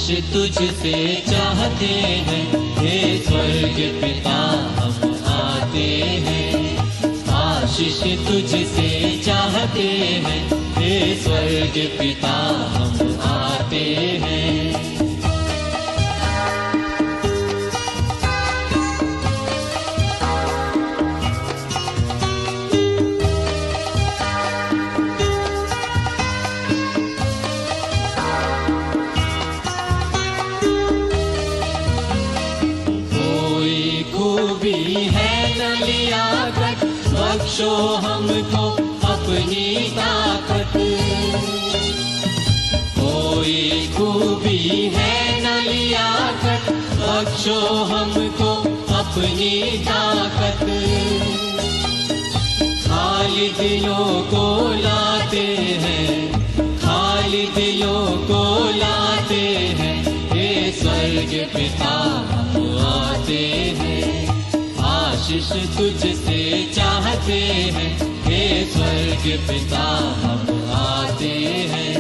आशीष तुझसे चाहते हैं, हे स्वर्ग पिता हम आते हैं। आशीष तुझसे चाहते हैं, हे स्वर्ग पिता हम आते हैं। बख्शो हमको अपनी ताकत, कोई खूबी है न लियाकत, बख्शो हमको अपनी ताकत। खाली दिलों को लाते हैं, खाली दिलों को लाते हैं, हे स्वर्ग पिता हम आते हैं। आशीष तुझसे चाहते हैं, हे स्वर्ग पिता हम आते हैं।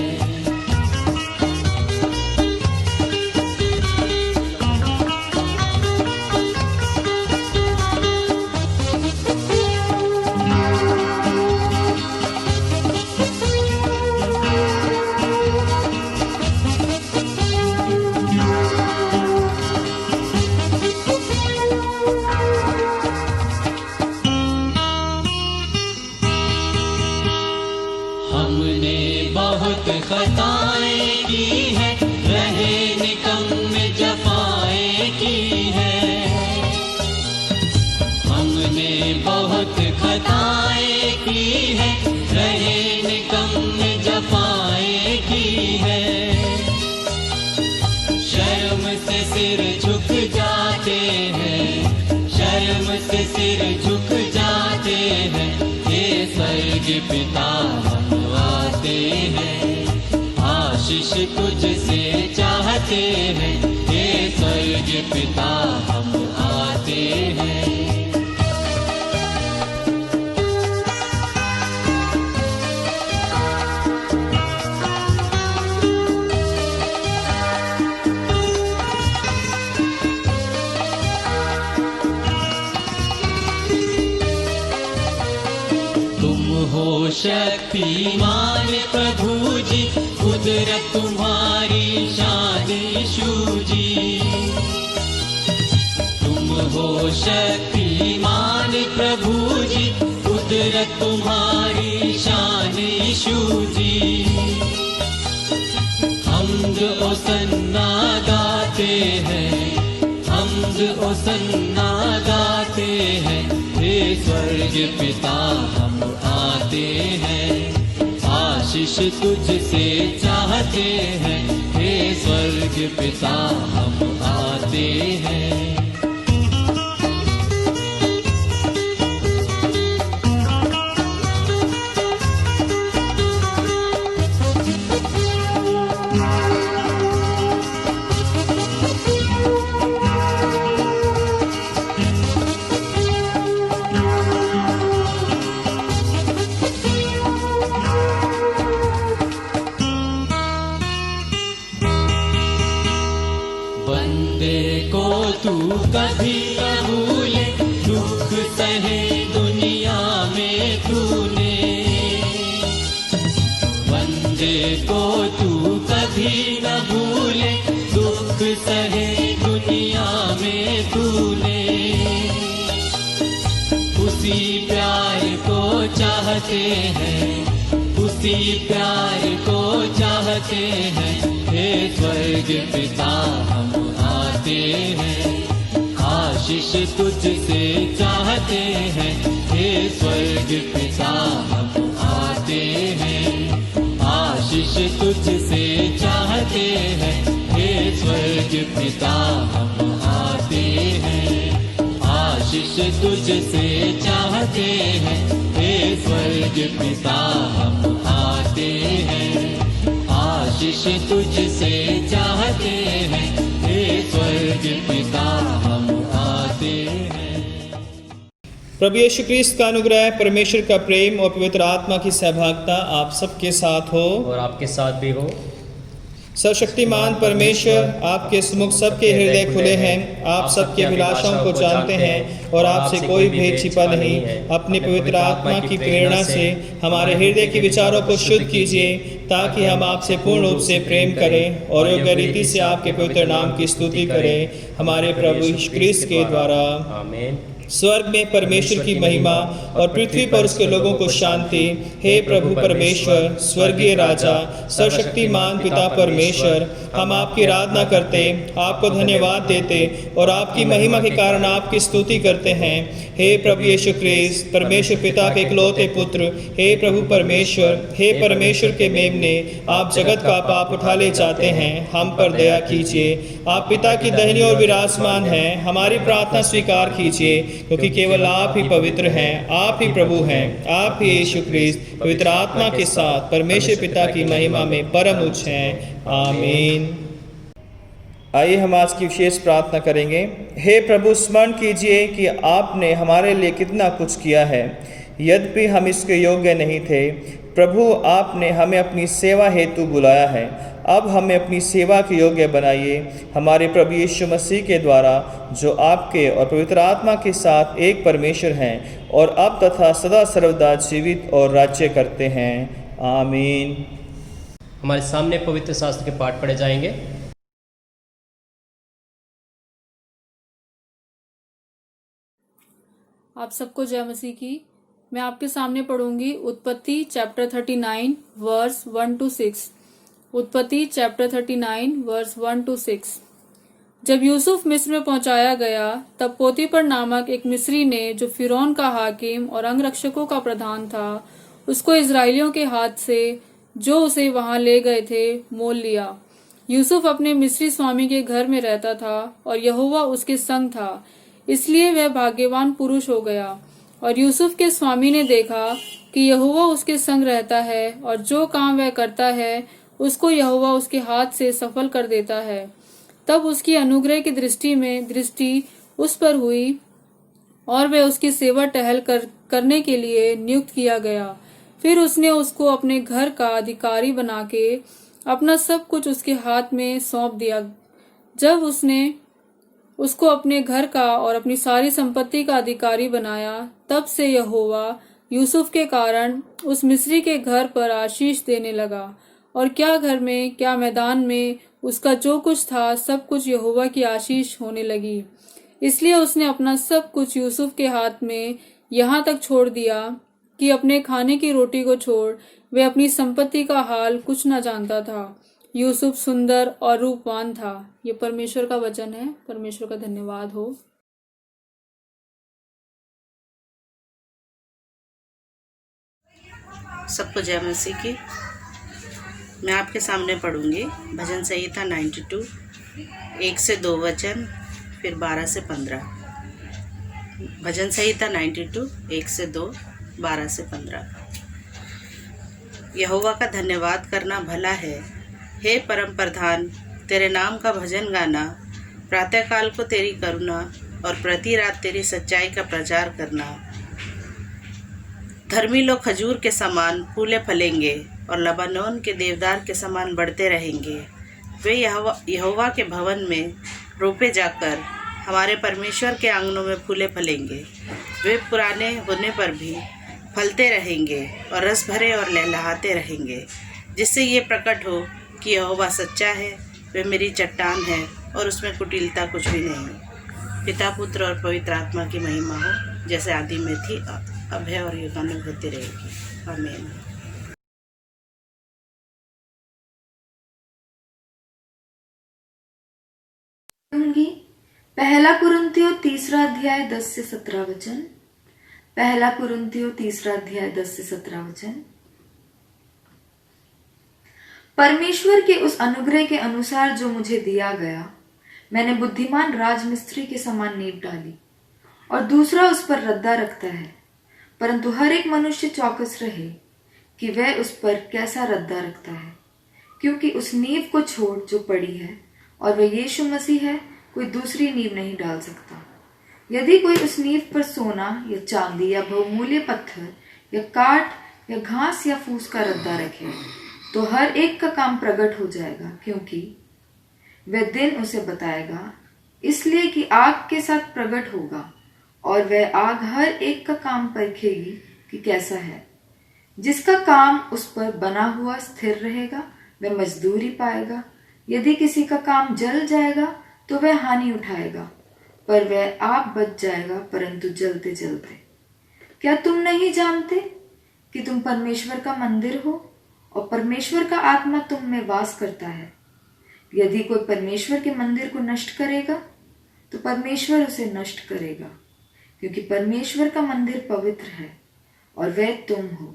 खताएं की है, रहे निकम्मे जफाएं की है। हमने बहुत खताएं की है, रहे निकम्मे जफाएं की है। शर्म से सिर झुक जाते हैं, शर्म से सिर झुक जाते हैं, हे स्वर्ग पिता हम आते हैं। आशीष तुझसे चाहते हैं, हे स्वर्ग पिता हम आते हैं। तुम हो शक्तिमान प्रभु जी, कुदरत तुम्हारी शान यीशु जी। तुम हो शक्तिमान प्रभु जी, कुदरत तुम्हारी शान यीशु जी। हम्द ओसन्ना गाते हैं, हम्द ओसन्ना गाते हैं, हे स्वर्ग पिता हम आते हैं। आशीष तुझसे चाहते हैं, हे स्वर्ग पिता हम आते हैं। तू कभी न भूले, दुख सहे दुनिया में तूने। बंदे को तू कभी न भूले, दुख सहे दुनिया में तूने। उसी प्यार को चाहते हैं, उसी प्यार को चाहते हैं, हे स्वर्ग पिता हम आते हैं। आशीष तुझसे चाहते हैं, हे स्वर्ग पिता हम आते हैं। आशीष तुझसे चाहते हैं, हे स्वर्ग पिता हम आते हैं। आशीष तुझसे चाहते हैं, हे स्वर्ग पिता हम आते हैं। आशीष तुझसे चाहते हैं, हे स्वर्ग पिता हम आते हैं। प्रभु यीशु क्रिस्त का अनुग्रह, परमेश्वर का प्रेम और पवित्र आत्मा की सहभागिता आप सबके साथ हो और आपके साथ भी हो। सर्वशक्तिमान परमेश्वर, आपके सम्मुख सबके हृदय खुले हैं, आप सबके अभिलाषाओं को जानते हैं और आपसे कोई भेद छिपा नहीं। अपनी पवित्र आत्मा की प्रेरणा से हमारे हृदय के विचारों को शुद्ध कीजिए, ताकि हम आपसे पूर्ण रूप से प्रेम करें और योग्य रीति से आपके पवित्र नाम की स्तुति करें, हमारे प्रभु यीशु ख्रीस्त के द्वारा। आमीन। स्वर्ग में परमेश्वर की महिमा और पृथ्वी पर उसके लोगों को शांति। हे प्रभु परमेश्वर, स्वर्गीय राजा, सर्वशक्तिमान पिता परमेश्वर, हम आपकी आराधना करते, आपको धन्यवाद देते और आपकी महिमा के कारण आपकी स्तुति करते हैं। हे प्रभु यीशु ख्रीस्त, परमेश्वर पिता के इकलौते पुत्र, हे प्रभु परमेश्वर, हे परमेश्वर के मेमने, आप जगत का पाप उठा ले जाते हैं, हम पर दया कीजिए। आप पिता की दाहिनी ओर विराजमान हैं, हमारी प्रार्थना स्वीकार कीजिए, क्योंकि केवल आप ही पवित्र हैं, आप ही प्रभु हैं, आप ही यीशु ख्रीस्त पवित्र आत्मा के साथ परमेश्वर पिता की महिमा में परम उच्च हैं। आमीन। आइए हम आज की विशेष प्रार्थना करेंगे। हे प्रभु, स्मरण कीजिए कि आपने हमारे लिए कितना कुछ किया है, यद्यपि हम इसके योग्य नहीं थे। प्रभु, आपने हमें अपनी सेवा हेतु बुलाया है, अब हमें अपनी सेवा के योग्य बनाइए, हमारे प्रभु यीशु मसीह के द्वारा, जो आपके और पवित्र आत्मा के साथ एक परमेश्वर हैं और अब तथा सदा सर्वदा जीवित और राज्य करते हैं। आमीन। हमारे सामने पवित्र शास्त्र के पाठ पढ़े जाएंगे। आप सबको जय मसीह की। मैं आपके सामने पढ़ूंगी उत्पत्ति चैप्टर 39 वर्स 1 to 6। उत्पत्ति चैप्टर 39 वर्स 1 to 6। जब यूसुफ मिस्र में पहुंचाया गया, तब पोतीपर नामक एक मिस्री ने, जो फिरौन का हाकिम और अंगरक्षकों का प्रधान था, उसको इजराइलियों के हाथ से, जो उसे वहां ले गए थे, मोल लिया। यूसुफ अपने मिस्री स्वामी के घर में रहता था और यहोवा उसके संग था, इसलिए वह भाग्यवान पुरुष हो गया। और यूसुफ के स्वामी ने देखा कि यहोवा उसके संग रहता है और जो काम वह करता है उसको यहोवा उसके हाथ से सफल कर देता है। तब उसकी अनुग्रह की दृष्टि उस पर हुई और वह उसकी सेवा टहल करने के लिए नियुक्त किया गया। फिर उसने उसको अपने घर का अधिकारी बना के अपना सब कुछ उसके हाथ में सौंप दिया। जब उसने उसको अपने घर का और अपनी सारी संपत्ति का अधिकारी बनाया, तब से यहोवा यूसुफ के कारण उस मिस्री के घर पर आशीष देने लगा, और क्या घर में क्या मैदान में उसका जो कुछ था, सब कुछ यहोवा की आशीष होने लगी। इसलिए उसने अपना सब कुछ यूसुफ के हाथ में यहाँ तक छोड़ दिया कि अपने खाने की रोटी को छोड़ वह अपनी संपत्ति का हाल कुछ न जानता था। यूसुफ सुंदर और रूपवान था। ये परमेश्वर का वचन है। परमेश्वर का धन्यवाद हो। सबको जय मसीह की। मैं आपके सामने पढ़ूंगी भजन संहिता 92 1 से 2 वचन, फिर 12 से 15। भजन संहिता 92 1 से 2, 12 से 15। यहोवा का धन्यवाद करना भला है, हे परम प्रधान, तेरे नाम का भजन गाना। प्रातःकाल को तेरी करुणा और प्रति रात तेरी सच्चाई का प्रचार करना। धर्मी लोग खजूर के समान फूले फलेंगे और लबानोन के देवदार के समान बढ़ते रहेंगे। वे यहोवा के भवन में रोपे जाकर हमारे परमेश्वर के आंगनों में फूले फलेंगे। वे पुराने होने पर भी फलते रहेंगे और रस भरे और लहलहाते रहेंगे, जिससे ये प्रकट हो कि यहोवा सच्चा है, वे मेरी चट्टान है और उसमें कुटिलता कुछ भी नहीं। पिता, पुत्र और पवित्र आत्मा की महिमा हो, जैसे आदि में थी, अब है और युगानुग होती रहेगी। आमीन। पहला कुरिन्थियों 3 अध्याय 10 से 17 वचन। पहला कुरिन्थियों 3 अध्याय 10 से 17 वचन। परमेश्वर के उस अनुग्रह के अनुसार जो मुझे दिया गया, मैंने बुद्धिमान राजमिस्त्री के समान नींव डाली और दूसरा उस पर रद्दा रखता है, परंतु हर एक मनुष्य चौकस रहे कि वह उस पर कैसा रद्दा रखता है, क्योंकि उस नींव को छोड़ जो पड़ी है और वह यीशु मसीह है, कोई दूसरी नींव नहीं डाल सकता। यदि कोई उस नींव पर सोना या चांदी या बहुमूल्य पत्थर या काठ या घास या फूस का रद्दा रखे, तो हर एक का काम प्रकट हो जाएगा, क्योंकि वह दिन उसे बताएगा, इसलिए कि आग के साथ प्रकट होगा और वह आग हर एक का काम परखेगी कि कैसा है। जिसका काम उस पर बना हुआ स्थिर रहेगा वह मजदूरी पाएगा। यदि किसी का काम जल जाएगा तो वह हानि उठाएगा, पर वह आप बच जाएगा, परंतु जलते जलते। क्या तुम नहीं जानते कि तुम परमेश्वर का मंदिर हो और परमेश्वर का आत्मा तुम में वास करता है? यदि कोई परमेश्वर के मंदिर को नष्ट करेगा तो परमेश्वर उसे नष्ट करेगा, क्योंकि परमेश्वर का मंदिर पवित्र है और वह तुम हो।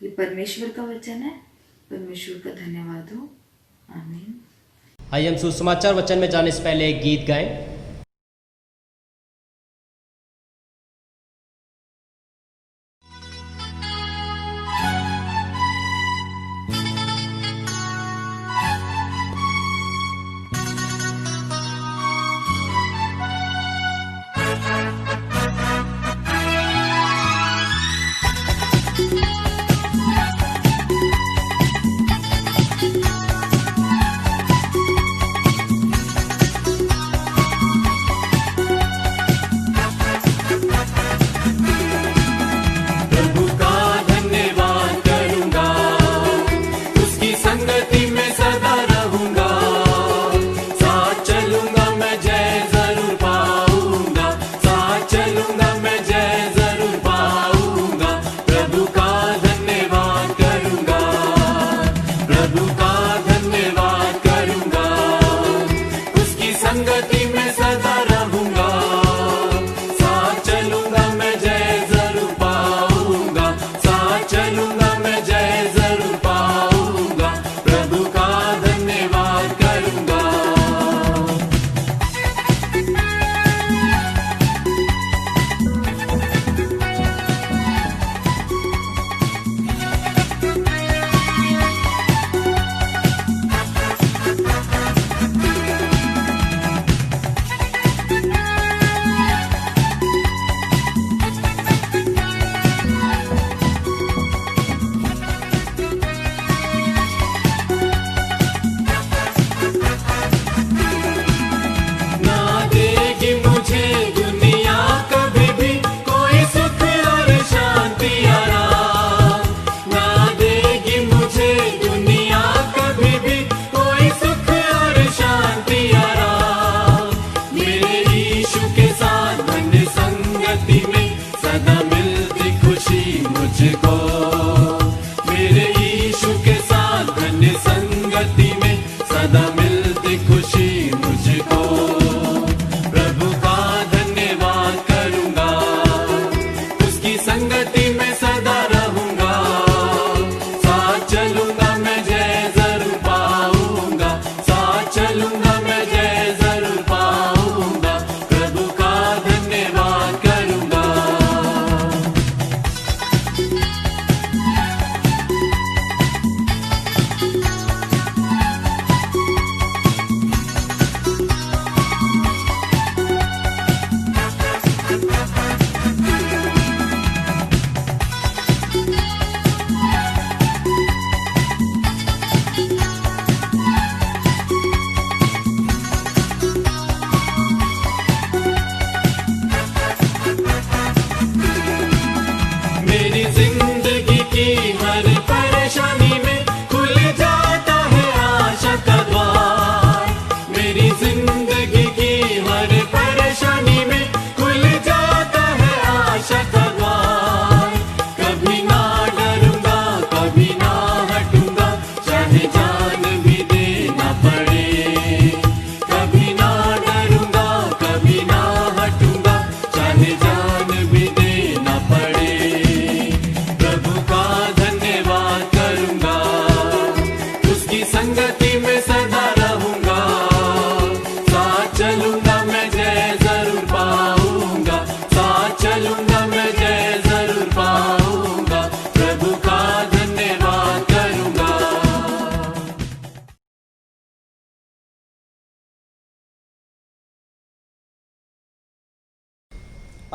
ये परमेश्वर का वचन है। परमेश्वर का धन्यवाद हो। आमीन। आइए हम सुसमाचार वचन में जाने से पहले एक गीत गाएं।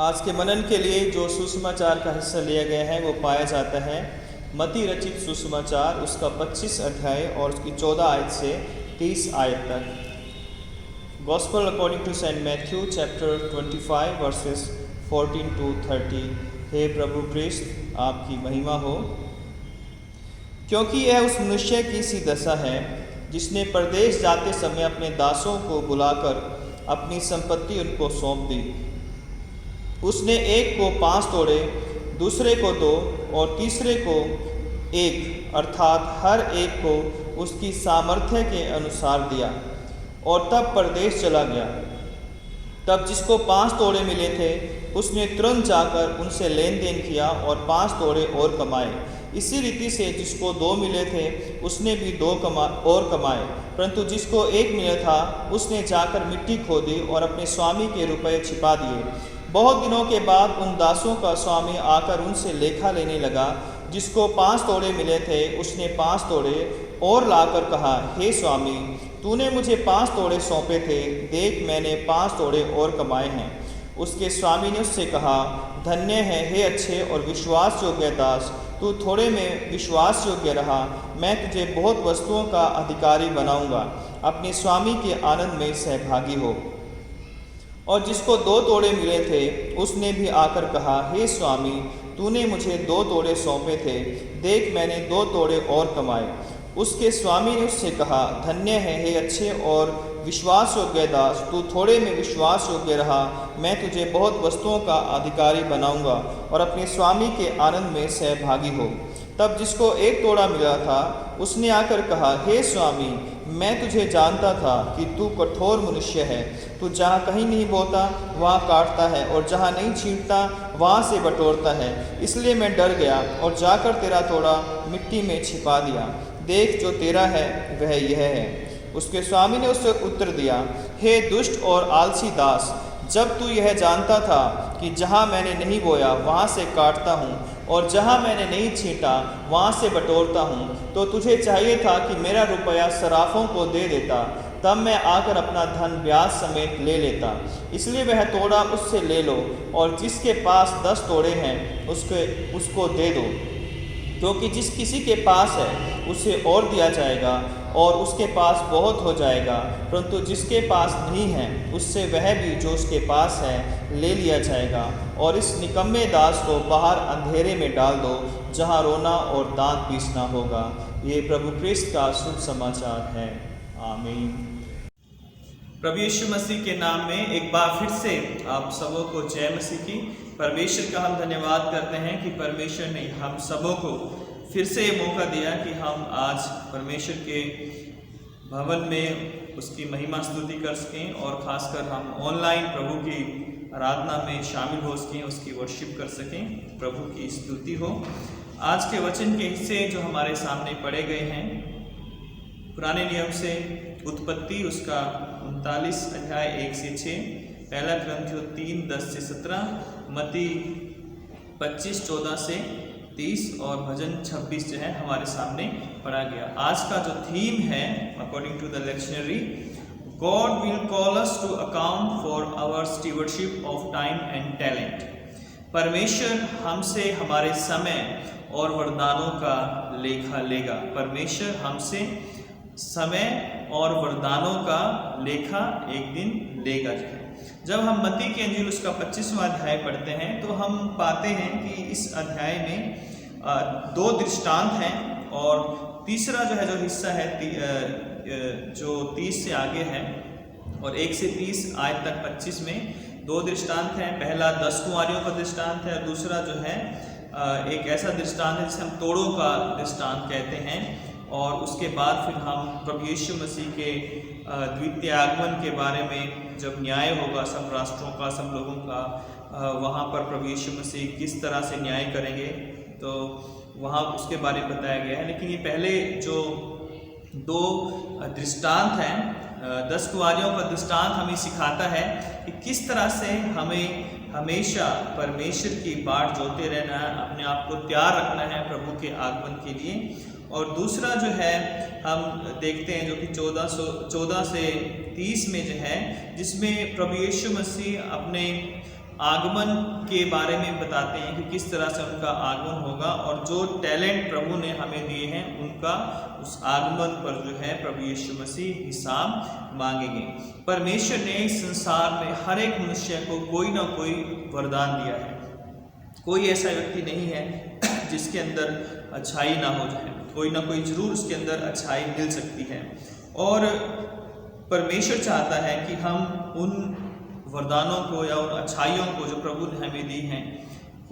आज के मनन के लिए जो सुसमाचार का हिस्सा लिया गया है वो पाया जाता है मत्ती रचित सुसमाचार उसका 25 अध्याय और उसकी 14 आयत से 30 आयत तक। Gospel according to Saint Matthew chapter 25 verses 14 to 30। हे प्रभु क्रिस्त आपकी महिमा हो, क्योंकि यह उस मनुष्य की सी दशा है जिसने परदेश जाते समय अपने दासों को बुलाकर अपनी संपत्ति उनको सौंप दी। उसने एक को 5 तोड़े, दूसरे को 2 और तीसरे को 1, अर्थात हर एक को उसकी सामर्थ्य के अनुसार दिया, और तब परदेश चला गया। तब जिसको 5 तोड़े मिले थे उसने तुरंत जाकर उनसे लेन देन किया और 5 तोड़े और कमाए। इसी रीति से जिसको 2 मिले थे उसने भी 2 और कमाए, परंतु जिसको 1 मिला था उसने जाकर मिट्टी खोदी और अपने स्वामी के रुपए छिपा दिए। बहुत दिनों के बाद उन दासों का स्वामी आकर उनसे लेखा लेने लगा। जिसको 5 तोड़े मिले थे उसने 5 तोड़े और लाकर कहा, हे स्वामी, तूने मुझे 5 तोड़े सौंपे थे, देख मैंने 5 तोड़े और कमाए हैं। उसके स्वामी ने उससे कहा, धन्य है हे अच्छे और विश्वास योग्य दास, तू थोड़े में विश्वास योग्य रहा, मैं तुझे बहुत वस्तुओं का अधिकारी बनाऊंगा, अपने स्वामी के आनंद में सहभागी हो। और जिसको 2 तोड़े मिले थे उसने भी आकर कहा, हे स्वामी, तूने मुझे 2 तोड़े सौंपे थे, देख मैंने 2 तोड़े और कमाए। उसके स्वामी ने उससे कहा, धन्य है हे अच्छे और विश्वास योग्य दास, तू थोड़े में विश्वास योग्य रहा, मैं तुझे बहुत वस्तुओं का अधिकारी बनाऊंगा और अपने स्वामी के आनंद में सहभागी हो। तब जिसको 1 तोड़ा मिला था उसने आकर कहा, हे स्वामी, मैं तुझे जानता था कि तू कठोर मनुष्य है, तू जहाँ कहीं नहीं बोता वहाँ काटता है और जहाँ नहीं छींटता वहाँ से बटोरता है। इसलिए मैं डर गया और जाकर तेरा तोड़ा मिट्टी में छिपा दिया। देख जो तेरा है वह यह है। उसके स्वामी ने उससे उत्तर दिया, हे दुष्ट और आलसी दास, जब तू यह जानता था कि जहाँ मैंने नहीं बोया वहाँ से काटता हूँ और जहाँ मैंने नहीं छींटा वहाँ से बटोरता हूँ, तो तुझे चाहिए था कि मेरा रुपया सराफों को दे देता, तब मैं आकर अपना धन ब्याज समेत ले लेता। इसलिए वह तोड़ा उससे ले लो और जिसके पास 10 तोड़े हैं उसको दे दो, क्योंकि जिस किसी के पास है उसे और दिया जाएगा और उसके पास बहुत हो जाएगा, परंतु जिसके पास नहीं है उससे वह भी जो उसके पास है ले लिया जाएगा। और इस निकम्मे दास को बाहर अंधेरे में डाल दो, जहाँ रोना और दांत पीसना होगा। ये प्रभु क्रिस्त का शुभ समाचार है। आमीन। प्रभु यीशु मसीह के नाम में एक बार फिर से आप सबों को जय मसीह की। परमेश्वर का हम धन्यवाद करते हैं कि परमेश्वर ने हम सबों को फिर से ये मौका दिया कि हम आज परमेश्वर के भवन में उसकी महिमा स्तुति कर सकें और ख़ासकर हम ऑनलाइन प्रभु की आराधना में शामिल हो सकें, उसकी वर्शिप कर सकें। प्रभु की स्तुति हो। आज के वचन के हिस्से जो हमारे सामने पढ़े गए हैं पुराने नियम से उत्पत्ति उसका 39 अध्याय 1 से 6, पहला क्रंथियों 3 10 से 17, मत्ती 25 14 से 30 और भजन 26 जो है हमारे सामने पढ़ा गया। आज का जो थीम है according to the lectionary, God will call us to account for our stewardship of time and talent. परमेश्वर हमसे हमारे समय और वरदानों का लेखा लेगा। परमेश्वर हमसे समय और वरदानों का लेखा एक दिन लेगा। जब हम मत्ती की अंजील उसका 25वां अध्याय पढ़ते हैं तो हम पाते हैं कि इस अध्याय में 2 दृष्टांत हैं और तीसरा जो है जो हिस्सा है जो 30 से आगे है और 1 से 30 आयत तक 25 में 2 दृष्टांत हैं। पहला 10 कुंवारियों का दृष्टांत है और दूसरा जो है एक ऐसा दृष्टांत है जिसे हम तोड़ों का दृष्टांत कहते हैं। और उसके बाद फिर हम प्रभु यीशु मसीह के द्वितीय आगमन के बारे में जब न्याय होगा सब राष्ट्रों का सब लोगों का, वहाँ पर प्रभु यीशु मसीह किस तरह से न्याय करेंगे तो वहाँ उसके बारे में बताया गया है। लेकिन ये पहले जो 2 दृष्टांत हैं 10 कुंवारियों का दृष्टांत हमें सिखाता है कि किस तरह से हमें हमेशा परमेश्वर की बाट जोते रहना है, अपने आप को तैयार रखना है प्रभु के आगमन के लिए। और दूसरा जो है हम देखते हैं जो कि 14 से 30 में जो है जिसमें प्रभु यीशु मसीह अपने आगमन के बारे में बताते हैं कि किस तरह से उनका आगमन होगा, और जो टैलेंट प्रभु ने हमें दिए हैं उनका उस आगमन पर जो है प्रभु यीशु मसीह हिसाब मांगेंगे। परमेश्वर ने इस संसार में हर एक मनुष्य को कोई ना कोई वरदान दिया है। कोई ऐसा व्यक्ति नहीं है जिसके अंदर अच्छाई ना हो जाए, कोई ना कोई जरूर उसके अंदर अच्छाई मिल सकती है। और परमेश्वर चाहता है कि हम उन वरदानों को या उन अच्छाइयों को जो प्रभु ने हमें दी हैं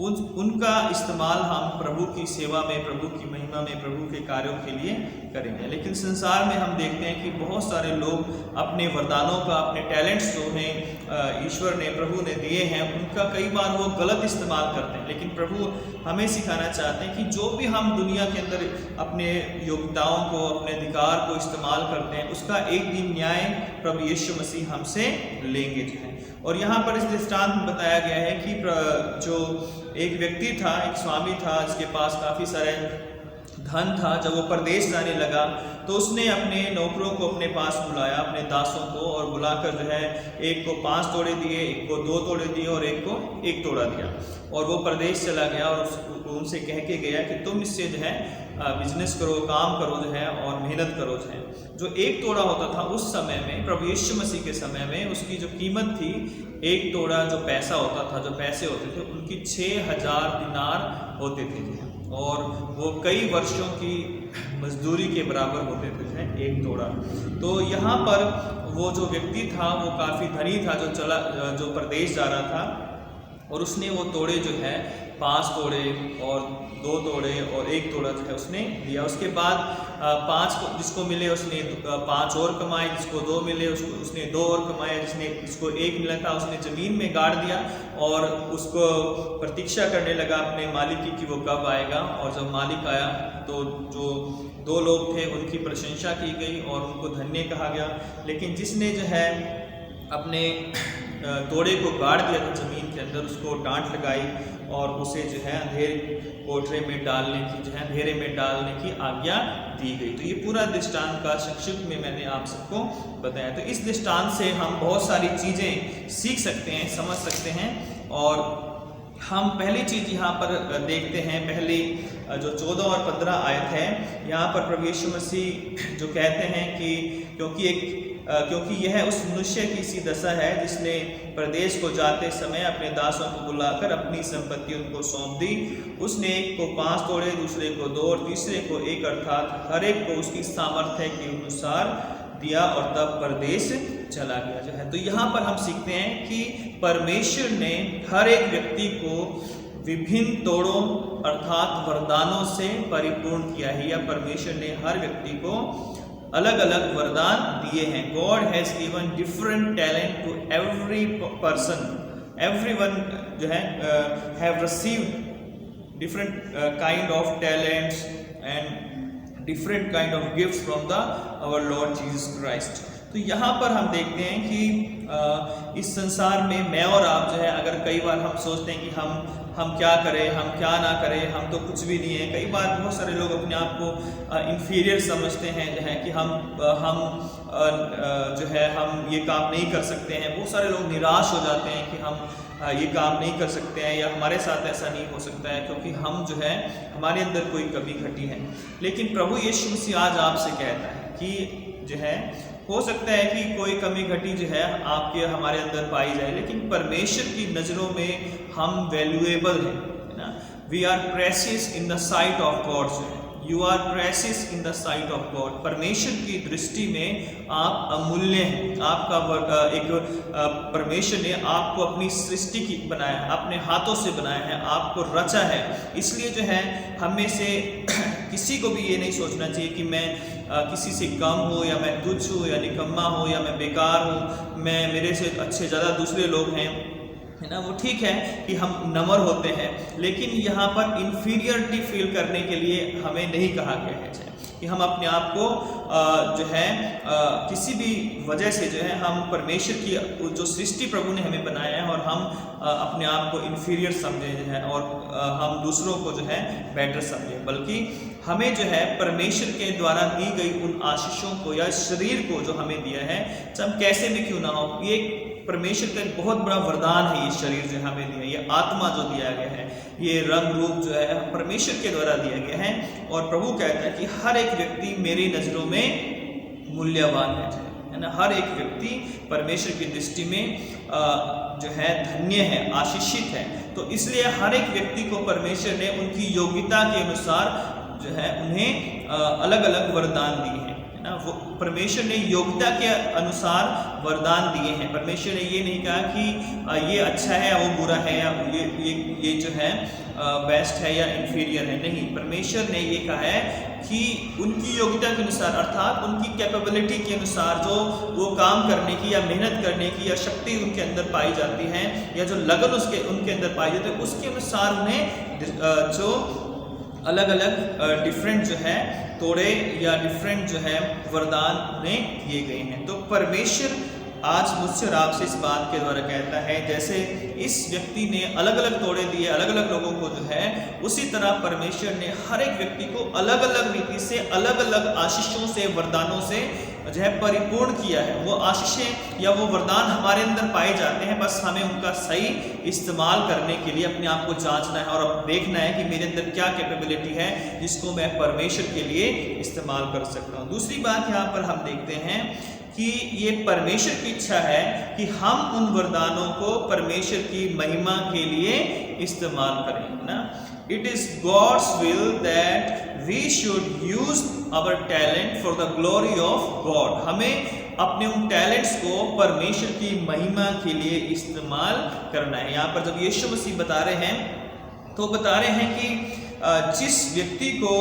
उनका इस्तेमाल हम प्रभु की सेवा में, प्रभु की महिमा में, प्रभु के कार्यों के लिए करेंगे। लेकिन संसार में हम देखते हैं कि बहुत सारे लोग अपने वरदानों का, अपने टैलेंट्स जो हैं ईश्वर ने, प्रभु ने दिए हैं, उनका कई बार वो गलत इस्तेमाल करते हैं। लेकिन प्रभु हमें सिखाना चाहते हैं कि जो भी हम दुनिया के अंदर अपने योग्यताओं को, अपने अधिकार को इस्तेमाल करते हैं, उसका एक दिन न्याय प्रभु यीशु मसीह हमसे लेंगे जो है। और यहाँ पर इस दृष्टांत में बताया गया है कि जो एक व्यक्ति था, एक स्वामी था, जिसके पास काफ़ी सारे धन था। जब वो परदेश जाने लगा तो उसने अपने नौकरों को अपने पास बुलाया, अपने दासों को, और बुलाकर जो है एक को 5 तोड़े दिए, एक को 2 तोड़े दिए और एक को 1 तोड़ा दिया। और वो परदेश चला गया और उनसे कह के गया कि तुम इससे जो है बिजनेस करो, काम करो जो है, और मेहनत करो जो है। जो 1 तोड़ा होता था उस समय में, प्रभु यीशु मसीह के समय में, उसकी जो कीमत थी, 1 तोड़ा जो पैसा होता था, जो पैसे होते थे, उनकी 6000 दिनार होते थे, और वो कई वर्षों की मजदूरी के बराबर होते थे 1 तोड़ा। तो यहाँ पर वो जो व्यक्ति था वो काफ़ी धनी था, जो परदेश जा रहा था, और उसने वो तोड़े जो है 5 तोड़े और 2 तोड़े और 1 तोड़ा जो है उसने दिया। उसके बाद 5 को जिसको मिले उसने 5 और कमाए, जिसको 2 मिले उसने 2 और कमाए, जिसको 1 मिला था उसने ज़मीन में गाड़ दिया और उसको प्रतीक्षा करने लगा अपने मालिक की कि वो कब आएगा। और जब मालिक आया तो जो 2 लोग थे उनकी प्रशंसा की गई और उनको धन्य कहा गया। लेकिन जिसने जो है अपने तोड़े को गाड़ दिया था ज़मीन के अंदर, उसको डांट लगाई और उसे जो है अंधेरे कोठरे में डालने की, जो है अंधेरे में डालने की आज्ञा दी गई। तो ये पूरा दृष्टांत का संक्षिप्त में मैंने आप सबको बताया। तो इस दृष्टांत से हम बहुत सारी चीज़ें सीख सकते हैं, समझ सकते हैं। और हम पहली चीज़ यहाँ पर देखते हैं, पहली जो 14 और 15 आयत है, यहाँ पर प्रभु यीशु मसीह जो कहते हैं कि क्योंकि यह उस मनुष्य की सी दशा है जिसने प्रदेश को जाते समय अपने दासों को बुलाकर अपनी संपत्ति उनको सौंप दी। उसने एक को 5 तोड़े, दूसरे को 2 और तीसरे को 1, अर्थात हर एक को उसकी सामर्थ्य के अनुसार दिया और तब परदेश चला गया जो है। तो यहाँ पर हम सीखते हैं कि परमेश्वर ने हर एक व्यक्ति को विभिन्न तोड़ों अर्थात वरदानों से परिपूर्ण किया है, या परमेश्वर ने हर व्यक्ति को अलग अलग वरदान दिए हैं। God has given different talent to every person, everyone जो है have received different kind of talents and different kind of gifts from the our Lord Jesus Christ. तो यहाँ पर हम देखते हैं कि इस संसार में मैं और आप जो है, अगर कई बार हम सोचते हैं कि हम क्या करें, हम क्या ना करें, हम तो कुछ भी नहीं है। कई बार बहुत सारे लोग अपने आप को इन्फीरियर समझते हैं जो है कि हम जो है हम ये काम नहीं कर सकते हैं। बहुत सारे लोग निराश हो जाते हैं कि हम ये काम नहीं कर सकते हैं, या हमारे साथ ऐसा नहीं हो सकता है क्योंकि हम जो है हमारे अंदर कोई कमी घटी है। लेकिन प्रभु यीशु मसीह आज आपसे कहता है कि जो है हो सकता है कि कोई कमी घटी जो है आपके हमारे अंदर पाई जाए, लेकिन परमेश्वर की नज़रों में हम वैल्यूएबल हैं, है ना। We are precious in the sight of God. You are precious in the sight of God. परमेश्वर की दृष्टि में आप अमूल्य हैं। आपका एक परमेश्वर ने आपको अपनी सृष्टि की बनाया है, अपने हाथों से बनाया है, आपको रचा है। इसलिए जो है हमें से किसी को भी ये नहीं सोचना चाहिए कि मैं किसी से कम हूँ, या मैं तुच्छ हूँ, या निकम्मा हूँ, या मैं बेकार हूँ, मेरे से अच्छे ज़्यादा दूसरे लोग हैं, है ना। वो ठीक है कि हम नम्र होते हैं, लेकिन यहाँ पर इन्फीरियरिटी फील करने के लिए हमें नहीं कहा गया है कि हम अपने आप को जो है किसी भी वजह से जो है हम परमेश्वर की जो सृष्टि प्रभु ने हमें बनाया है और हम अपने आप को इन्फीरियर समझे जो है, और हम दूसरों को जो है बेटर समझें। बल्कि हमें जो है परमेश्वर के द्वारा दी गई उन आशीषों को या शरीर को जो हमें दिया है, चाहे हम कैसे भी क्यों ना हो, ये परमेश्वर का एक बहुत बड़ा वरदान है ये शरीर जो हमें दिया, ये आत्मा जो दिया गया है, ये रंग रूप जो है परमेश्वर के द्वारा दिया गया है। और प्रभु कहता है कि हर एक व्यक्ति मेरी नज़रों में मूल्यवान है ना। हर एक व्यक्ति परमेश्वर की दृष्टि में जो है धन्य है, आशीषित है। तो इसलिए हर एक व्यक्ति को परमेश्वर ने उनकी योग्यता के अनुसार जो है उन्हें अलग अलग वरदान दिए हैं ना। वो परमेश्वर ने योग्यता के अनुसार वरदान दिए हैं। परमेश्वर ने ये नहीं कहा कि ये अच्छा है या वो बुरा है, या ये जो है बेस्ट है या इंफीरियर है। नहीं, परमेश्वर ने ये कहा है कि उनकी योग्यता के अनुसार, अर्थात उनकी कैपेबिलिटी के अनुसार जो वो काम करने की या मेहनत करने की या शक्ति उनके अंदर पाई जाती है, या जो लगन उनके अंदर पाई जाती है, उसके अनुसार उन्हें जो अलग अलग डिफरेंट जो है तोड़े या डिफरेंट जो है वरदान उन्हें दिए गए हैं। तो परमेश्वर आज मुझसे और आपसे इस बात के द्वारा कहता है, जैसे इस व्यक्ति ने अलग अलग तोड़े दिए अलग अलग लोगों को जो है, उसी तरह परमेश्वर ने हर एक व्यक्ति को अलग अलग रीति से, अलग अलग आशीषों से, वरदानों से जो है परिपूर्ण किया है। वो आशीषें या वो वरदान हमारे अंदर पाए जाते हैं, बस हमें उनका सही इस्तेमाल करने के लिए अपने आप को जांचना है और अब देखना है कि मेरे अंदर क्या कैपेबिलिटी है जिसको मैं परमेश्वर के लिए इस्तेमाल कर सकता हूँ। दूसरी बात यहाँ पर हम देखते हैं कि ये परमेश्वर की इच्छा है कि हम उन वरदानों को परमेश्वर की महिमा के लिए इस्तेमाल करें ना। It is God's will that we should use our talent for the glory of God. हमें अपने उन टैलेंट्स को परमेश्वर की महिमा के लिए इस्तेमाल करना है। यहाँ पर जब यीशु मसीह बता रहे हैं तो बता रहे हैं कि जिस व्यक्ति को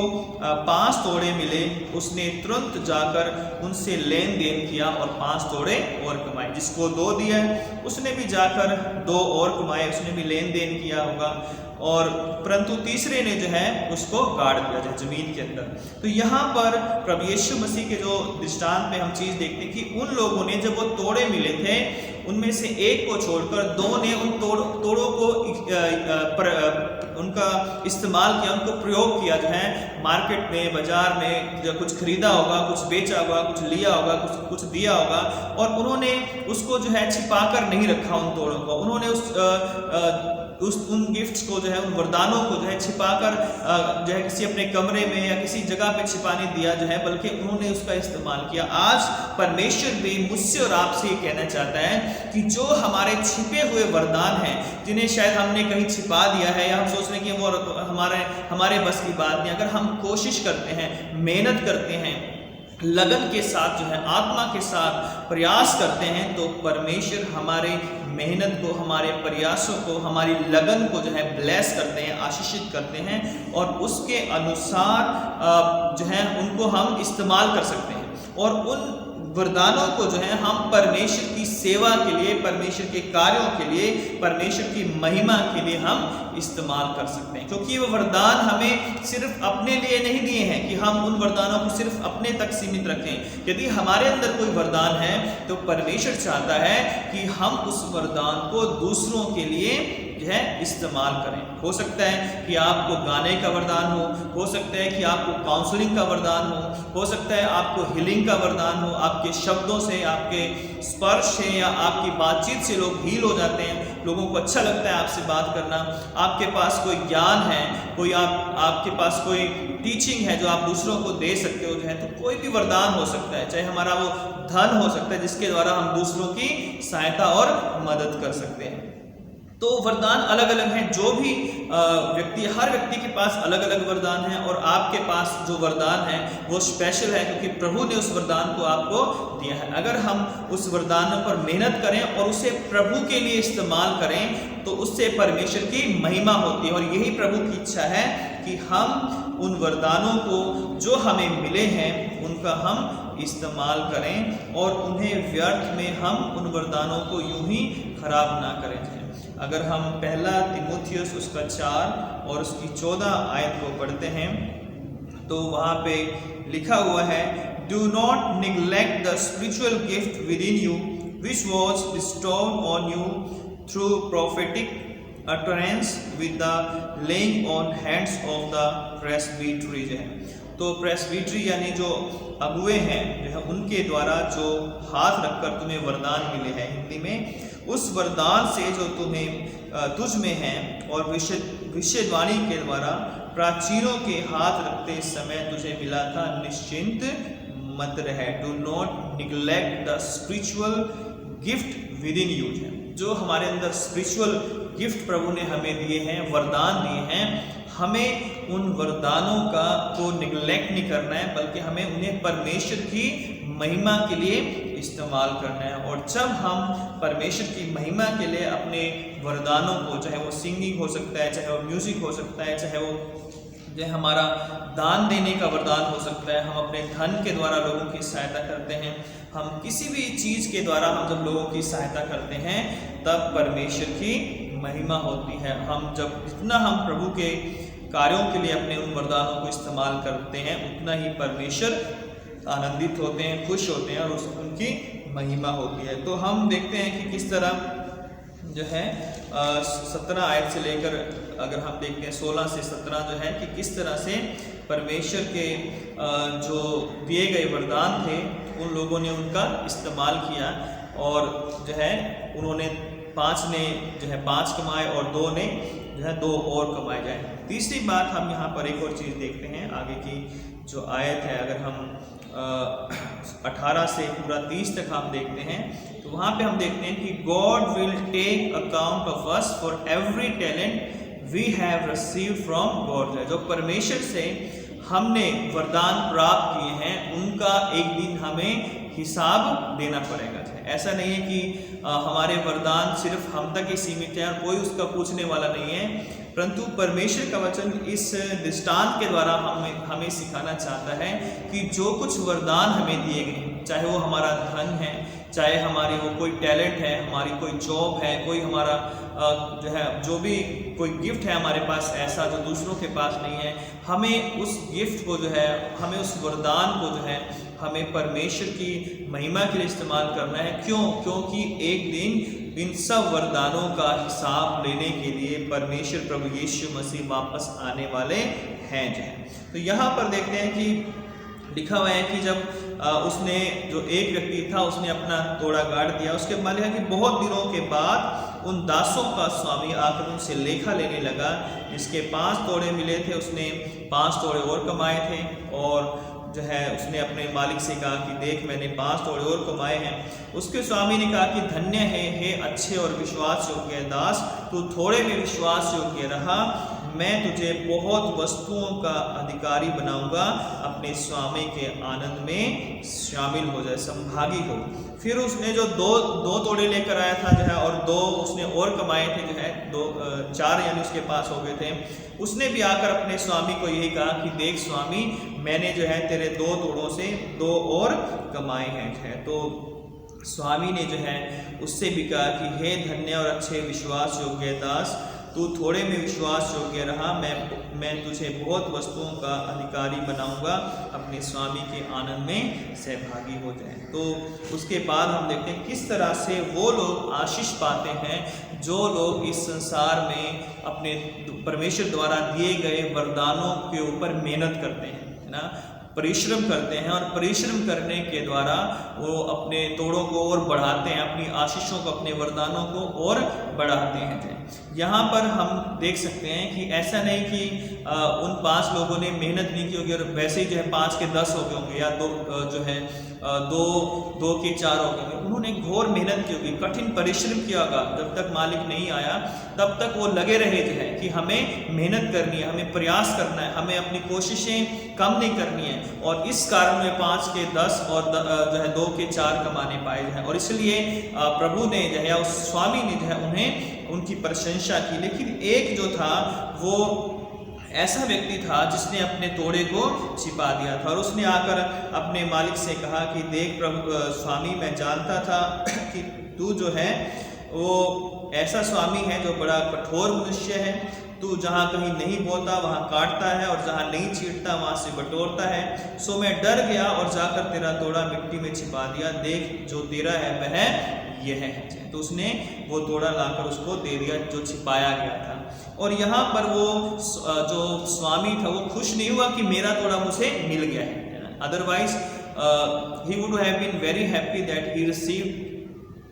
5 तोड़े मिले उसने तुरंत जाकर उनसे लेन देन किया और 5 तोड़े और कमाए। जिसको 2 दिया उसने भी जाकर 2 और कमाए, उसने भी लेन देन किया होगा। और परंतु तीसरे ने जो है उसको गाड़ दिया जाए जमीन के अंदर। तो यहाँ पर प्रभु यीशु मसीह के जो दृष्टांत में हम चीज़ देखते हैं कि उन लोगों ने जब वो तोड़े मिले थे उनमें से एक को छोड़कर 2 ने उन तोड़ों को उनका इस्तेमाल किया, उनको प्रयोग किया जो है मार्केट में, बाजार में जो कुछ खरीदा होगा, कुछ बेचा होगा, कुछ लिया होगा, कुछ दिया होगा, और उन्होंने उसको जो है छिपा कर नहीं रखा उन तोड़ों को। उन्होंने उन गिफ्ट्स को जो है, उन वरदानों को जो है छिपाकर जो है किसी अपने कमरे में या किसी जगह पे छिपाने दिया जो है, बल्कि उन्होंने उसका इस्तेमाल किया। आज परमेश्वर भी मुझसे और आपसे ये कहना चाहता है कि जो हमारे छिपे हुए वरदान हैं, जिन्हें शायद हमने कहीं छिपा दिया है या हम सोच रहे हैं कि वो हमारे बस की बात नहीं, अगर हम कोशिश करते हैं, मेहनत करते हैं, लगन के साथ जो है, आत्मा के साथ प्रयास करते हैं, तो परमेश्वर हमारे मेहनत को, हमारे प्रयासों को, हमारी लगन को जो है ब्लेस करते हैं, आशीषित करते हैं, और उसके अनुसार जो है उनको हम इस्तेमाल कर सकते हैं। और उन वरदानों को जो है हम परमेश्वर की सेवा के लिए, परमेश्वर के कार्यों के लिए, परमेश्वर की महिमा के लिए हम इस्तेमाल कर सकते हैं। क्योंकि वो वरदान हमें सिर्फ अपने लिए नहीं दिए हैं कि हम उन वरदानों को सिर्फ अपने तक सीमित रखें। यदि हमारे अंदर कोई वरदान है तो परमेश्वर चाहता है कि हम उस वरदान को दूसरों के लिए जो है इस्तेमाल करें। हो सकता है कि आपको गाने का वरदान हो सकता है कि आपको काउंसलिंग का वरदान हो सकता है आपको हीलिंग का वरदान हो, आपके शब्दों से, आपके स्पर्श से या आपकी बातचीत से लोग हील हो जाते हैं, लोगों को अच्छा लगता है आपसे बात करना। आपके पास कोई ज्ञान है, कोई आपके पास कोई टीचिंग है जो आप दूसरों को दे सकते हो जो है, तो कोई भी वरदान हो सकता है, चाहे हमारा वो धन हो सकता है जिसके द्वारा हम दूसरों की सहायता और मदद कर सकते हैं। तो वरदान अलग अलग हैं, जो भी व्यक्ति, हर व्यक्ति के पास अलग अलग वरदान हैं, और आपके पास जो वरदान है वो स्पेशल है क्योंकि प्रभु ने उस वरदान को आपको दिया है। अगर हम उस वरदान पर मेहनत करें और उसे प्रभु के लिए इस्तेमाल करें तो उससे परमेश्वर की महिमा होती है। और यही प्रभु की इच्छा है कि हम उन वरदानों को जो हमें मिले हैं उनका हम इस्तेमाल करें और उन्हें व्यर्थ में हम उन वरदानों को यूं ही खराब ना करें। अगर हम 1 तीमुथियुस उसका 4 और उसकी 14 आयत को पढ़ते हैं तो वहाँ पे लिखा हुआ है, do not neglect the spiritual gift with in you which was bestowed on you through prophetic utterance with the laying on hands of the presbytery। तो प्रेस्बिटरी यानी जो अगुए हैं जो है उनके द्वारा जो हाथ रखकर तुम्हें वरदान मिले हैं, हिंदी में उस वरदान से जो तुम्हें तुझ में है और भविष्यवाणी के द्वारा प्राचीनों के हाथ रखते समय तुझे मिला था, निश्चिंत मत रहे। Do not neglect the spiritual gift with in you. जो हमारे अंदर स्पिरिचुअल गिफ्ट प्रभु ने हमें दिए हैं, वरदान दिए हैं, हमें उन वरदानों को निग्लेक्ट नहीं करना है, बल्कि हमें उन्हें परमेश्वर की महिमा के लिए इस्तेमाल करना है। और जब हम परमेश्वर की महिमा के लिए अपने वरदानों को, चाहे वो सिंगिंग हो सकता है, चाहे वो म्यूजिक हो सकता है, चाहे वो जो हमारा दान देने का वरदान हो सकता है, हम अपने धन के द्वारा लोगों की सहायता करते हैं, हम किसी भी चीज़ के द्वारा हम जब लोगों की सहायता करते हैं तब परमेश्वर की महिमा होती है। हम जब जितना हम प्रभु के कार्यों के लिए अपने उन वरदानों को इस्तेमाल करते हैं, उतना ही परमेश्वर आनंदित होते हैं, खुश होते हैं और उनकी महिमा होती है। तो हम देखते हैं कि किस तरह जो है 17 आयत से लेकर अगर हम देखते हैं 16 से 17 जो है कि किस तरह से परमेश्वर के जो दिए गए वरदान थे उन लोगों ने उनका इस्तेमाल किया और जो है उन्होंने 5 ने जो है 5 कमाए और 2 ने जो है 2 और कमाए जाए। तीसरी बात हम यहाँ पर एक और चीज़ देखते हैं, आगे की जो आयत है अगर हम 18 से पूरा 30 तक हम देखते हैं तो वहाँ पे हम देखते हैं कि God will take account of us for every talent we have received from God. जो परमेश्वर से हमने वरदान प्राप्त किए हैं उनका एक दिन हमें हिसाब देना पड़ेगा। ऐसा नहीं है कि हमारे वरदान सिर्फ हम तक ही सीमित है और कोई उसका पूछने वाला नहीं है, परंतु परमेश्वर का वचन इस दृष्टांत के द्वारा हमें सिखाना चाहता है कि जो कुछ वरदान हमें दिए गए, चाहे वो हमारा धन है, चाहे हमारी वो कोई टैलेंट है, हमारी कोई जॉब है, कोई हमारा जो है जो भी कोई गिफ्ट है हमारे पास ऐसा जो दूसरों के पास नहीं है, हमें उस गिफ्ट को जो है, हमें उस वरदान को जो है हमें परमेश्वर की महिमा के लिए इस्तेमाल करना है। क्यों? क्योंकि एक दिन इन सब वरदानों का हिसाब लेने के लिए परमेश्वर प्रभु यीशु मसीह वापस आने वाले हैं। तो यहाँ पर देखते हैं कि लिखा हुआ है कि जब उसने जो एक व्यक्ति था उसने अपना तोड़ा गाड़ दिया, उसके बाद लिखा कि बहुत दिनों के बाद उन दासों का स्वामी आकर उनसे लेखा लेने लगा। जिसके 5 तोड़े मिले थे उसने 5 तोड़े और कमाए थे और जो है उसने अपने मालिक से कहा कि देख मैंने 5 तोड़े और कमाए हैं। उसके स्वामी ने कहा कि धन्य है हे अच्छे और विश्वास योग्य दास, तू थोड़े में विश्वास योग्य रहा, मैं तुझे बहुत वस्तुओं का अधिकारी बनाऊंगा, अपने स्वामी के आनंद में शामिल हो जाए, संभागी हो। फिर उसने जो दो तोड़े लेकर आया था जो है और 2 उसने और कमाए थे जो है 4 यानी उसके पास हो गए थे। उसने भी आकर अपने स्वामी को यही कहा कि देख स्वामी मैंने जो है तेरे 2 तोड़ों से 2 और कमाए हैं। तो स्वामी ने जो है उससे भी कहा कि हे धन्य और अच्छे विश्वास योग्य दास, तू थोड़े में विश्वास योग्य रहा, मैं तुझे बहुत वस्तुओं का अधिकारी बनाऊंगा, अपने स्वामी के आनंद में सहभागी हो जाए। तो उसके बाद हम देखते हैं किस तरह से वो लोग आशीष पाते हैं जो लोग इस संसार में अपने परमेश्वर द्वारा दिए गए वरदानों के ऊपर मेहनत करते हैं, है ना, परिश्रम करते हैं और परिश्रम करने के द्वारा वो अपने तोड़ों को और बढ़ाते हैं, अपनी आशीषों को, अपने वरदानों को और बढ़ाते हैं। यहाँ पर हम देख सकते हैं कि ऐसा नहीं कि उन 5 लोगों ने मेहनत नहीं की होगी और वैसे ही जो है 5 के 10 हो गए होंगे या 2 के 4 हो गए। उन्होंने घोर मेहनत की होगी, कठिन परिश्रम किया होगा, जब तक मालिक नहीं आया तब तक वो लगे रहे जो है कि हमें मेहनत करनी है, हमें प्रयास करना है, हमें अपनी कोशिशें कम नहीं करनी है और इस कारण में 5 के 10 और जो है 2 के 4 कमाने पाए हैं। और इसलिए प्रभु ने जो है उस स्वामी ने जो है उन्हें उनकी प्रशंसा की। लेकिन एक जो था वो ऐसा व्यक्ति था जिसने अपने तोड़े को छिपा दिया था और उसने आकर अपने मालिक से कहा कि देख प्रभु स्वामी मैं जानता था कि तू जो है वो ऐसा स्वामी है जो बड़ा कठोर मनुष्य है, तू जहाँ कहीं नहीं बोता वहाँ काटता है और जहाँ नहीं छींटता वहाँ से बटोरता है। सो मैं डर गया और जाकर तेरा तोड़ा मिट्टी में छिपा दिया, देख जो तेरा है वह यह है। तो उसने वो तोड़ा लाकर उसको दे दिया जो छिपाया गया था। और यहाँ पर वो जो स्वामी था वो खुश नहीं हुआ कि मेरा तोड़ा मुझे मिल गया है, otherwise he would have been very happy that he received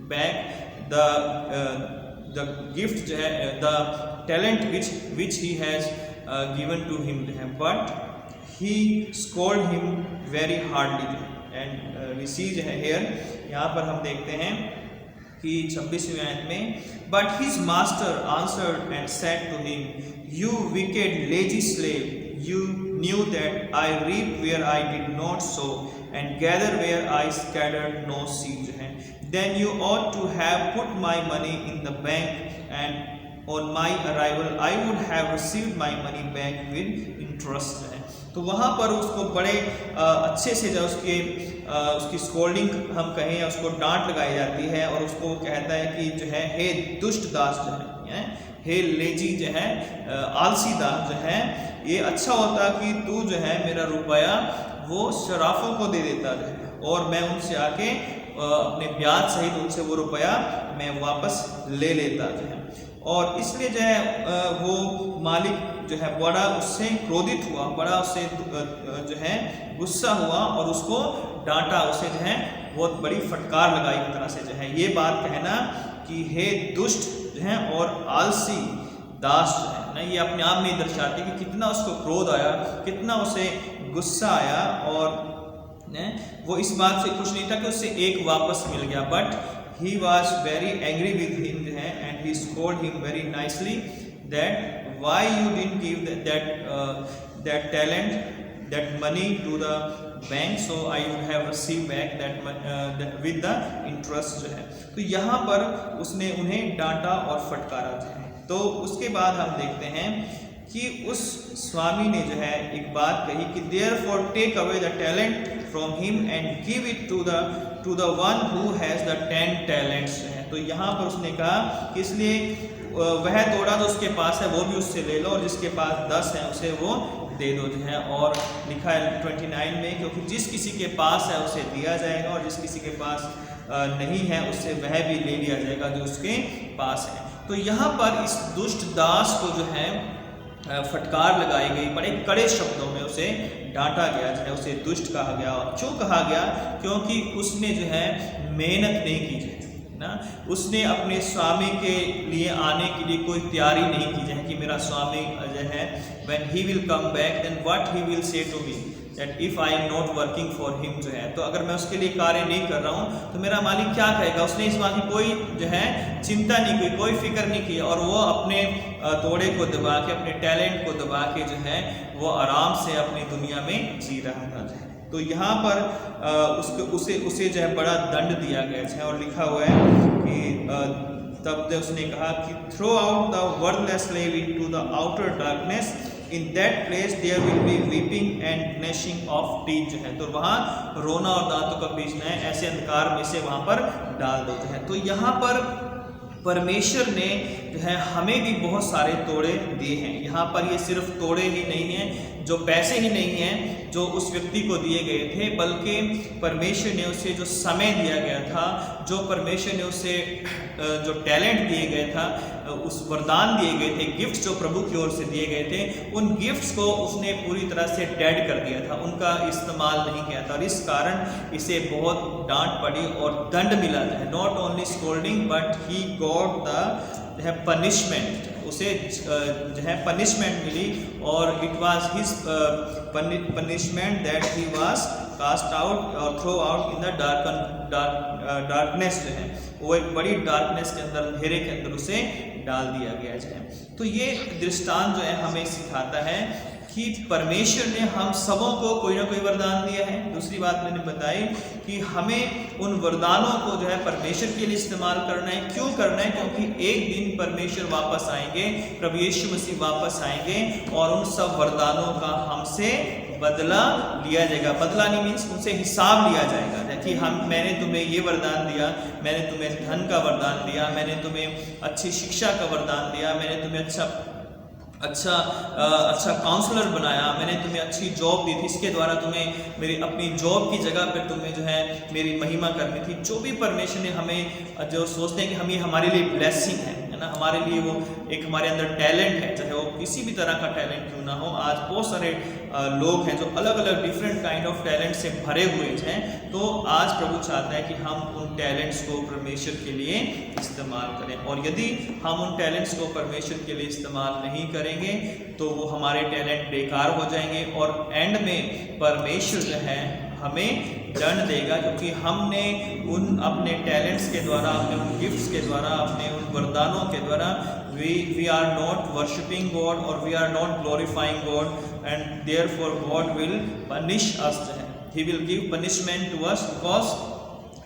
back the gift जो है, the talent which he has given to him जो है, but he scolded him very hardly. And we see जो है हेयर, यहाँ पर हम देखते हैं कि 26वीं आयत में, but his master answered and said to him, you wicked lazy slave, you knew that I reap where I did not sow and gather where I scattered no seed है, then you ought to have put my money in the bank, and on my arrival I would have received my money back with interest है। तो वहाँ पर उसको बड़े अच्छे से जो उसकी स्कोल्डिंग हम कहें, उसको डांट लगाई जाती है, और उसको कहता है कि जो है हे दुष्ट दास जो है, हे लेजी जो है, आलसी दास जो है, ये अच्छा होता कि तू जो है मेरा रुपया वो शराफों को दे देता है, और मैं उनसे आके अपने ब्याज सहित उनसे वो रुपया मैं वापस ले लेता जो है। और इसलिए जो है वो मालिक जो है बड़ा उससे क्रोधित हुआ, बड़ा उससे जो है गुस्सा हुआ, और उसको डांटा, उसे जो है बहुत बड़ी फटकार लगाई एक तरह से जो है। ये बात कहना कि हे दुष्ट जो है और आलसी दास जो है ना, ये अपने आप में दर्शाती है कि कितना उसको क्रोध आया, कितना उसे गुस्सा आया, और वो इस बात से खुश नहीं था कि उससे एक वापस मिल गया, but he was very angry with him and he scolded him very nicely that why you didn't give that talent, that money to the bank, so I would have received back that with the interest जो है। तो यहाँ पर उसने उन्हें डांटा और फटकारा जो है। तो उसके बाद हम देखते हैं कि उस स्वामी ने जो है एक बात कही कि therefore take away the talent from him and give it to the one who has the 10 talents है। तो यहाँ पर उसने कहा कि इसलिए वह थोड़ा जो उसके पास है वो भी उससे ले लो, और जिसके पास 10 है उसे वो दे दो जो है। और लिखा है 29 में, क्योंकि जिस किसी के पास है उसे दिया जाएगा, और जिस किसी के पास नहीं है उससे वह भी ले लिया जाएगा जो उसके पास है। तो यहाँ पर इस दुष्ट दास को जो है फटकार लगाई गई, बड़े कड़े शब्दों में उसे डांटा गया जो है, उसे दुष्ट कहा गया। क्यों कहा गया? क्योंकि उसने जो है मेहनत नहीं की जाए ना, उसने अपने स्वामी के लिए आने के लिए कोई तैयारी नहीं की जाए कि मेरा स्वामी जो है when he will come back then what he will say to me that if I am not working for him जो है। तो अगर मैं उसके लिए कार्य नहीं कर रहा हूँ तो मेरा मालिक क्या कहेगा? उसने इस बात की कोई जो है चिंता नहीं की, कोई फिक्र नहीं की, और वो अपने तोड़े को दबा के, अपने टैलेंट को दबा के जो है वो आराम से अपनी दुनिया में जी रहा था। तो यहाँ पर उसे जो है बड़ा दंड दिया गया है, और लिखा हुआ है कि तब उसने कहा कि throw out the worthless slave into the outer darkness, in that place there will be weeping and gnashing of teeth जो है। तो वहाँ रोना और दांतों का पीसना है, ऐसे अंधकार में से वहाँ पर डाल देते हैं। तो यहाँ पर परमेश्वर ने जो है हमें भी बहुत सारे तोड़े दिए हैं। यहाँ पर ये सिर्फ तोड़े ही नहीं हैं, जो पैसे ही नहीं हैं जो उस व्यक्ति को दिए गए थे, बल्कि परमेश्वर ने उसे जो समय दिया गया था, जो परमेश्वर ने उसे जो टैलेंट दिए गए था, उस वरदान दिए गए थे, गिफ्ट्स जो प्रभु की ओर से दिए गए थे, उन गिफ्ट्स को उसने पूरी तरह से डेड कर दिया था, उनका इस्तेमाल नहीं किया था, और इस कारण इसे बहुत डांट पड़ी और दंड मिला है। Not only scolding but he got the punishment, उसे जो है पनिशमेंट मिली, और it was his punishment that he was cast out और throw out in the darkness जो है, वो एक बड़ी डार्कनेस के अंदर, अंधेरे के अंदर उसे डाल दिया गया है। तो ये दृष्टांत जो है हमें सिखाता है कि परमेश्वर ने हम सबों को कोई ना कोई वरदान दिया है। दूसरी बात मैंने बताई कि हमें उन वरदानों को जो है परमेश्वर के लिए इस्तेमाल करना है। क्यों करना है? क्योंकि एक दिन परमेश्वर वापस आएंगे, प्रभु यीशु मसीह वापस आएंगे, और उन सब वरदानों का हमसे बदला लिया जाएगा। बदला नहीं मीन्स उनसे हिसाब लिया जाएगा कि मैंने तुम्हें ये वरदान दिया, मैंने तुम्हें धन का वरदान दिया, मैंने तुम्हें अच्छी शिक्षा का वरदान दिया, मैंने तुम्हें अच्छा काउंसलर बनाया, मैंने तुम्हें अच्छी जॉब दी थी, इसके द्वारा तुम्हें मेरी अपनी जॉब की जगह पर तुम्हें जो है मेरी महिमा करनी थी। जो भी परमेश्वर ने हमें, जो सोचते हैं कि हम ये हमारे लिए ब्लेसिंग है है ना। हमारे लिए वो एक हमारे अंदर टैलेंट है, चाहे वो किसी भी तरह का टैलेंट क्यों ना हो। आज बहुत सारे लोग हैं जो अलग अलग डिफरेंट काइंड ऑफ टैलेंट से भरे हुए हैं। तो आज प्रभु चाहता है कि हम उन टैलेंट्स को परमेश्वर के लिए इस्तेमाल करें, और यदि हम उन टैलेंट्स को परमेश्वर के लिए इस्तेमाल नहीं करेंगे तो वो हमारे टैलेंट बेकार हो जाएंगे, और एंड में परमेश्वर जो है हमें दंड देगा, क्योंकि हमने उन अपने टैलेंट्स के द्वारा, अपने उन गिफ्ट्स के द्वारा, अपने उन वरदानों के द्वारा we are not worshipping God or we are not glorifying God, and therefore God will punish us. He will give punishment to us because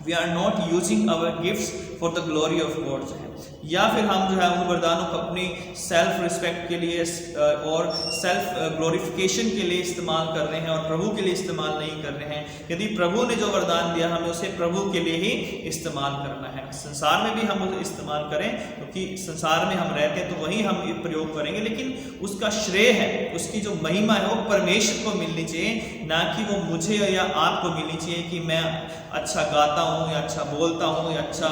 we are not using our gifts for the glory of God. या फिर हम जो है उन वरदानों को अपनी self respect के लिए और सेल्फ ग्लोरिफिकेशन के लिए इस्तेमाल कर रहे हैं और प्रभु के लिए इस्तेमाल नहीं कर रहे हैं। यदि प्रभु ने जो वरदान दिया हमें उसे प्रभु के लिए ही इस्तेमाल करना है। संसार में भी हम उसे इस्तेमाल करें, क्योंकि संसार में हम रहते हैं तो वहीं हम ये प्रयोग करेंगे, लेकिन उसका श्रेय है, उसकी जो महिमा है वो परमेश्वर को मिलनी चाहिए, ना कि वो मुझे या आपको मिलनी चाहिए कि मैं अच्छा गाता हूँ या अच्छा बोलता हूँ या अच्छा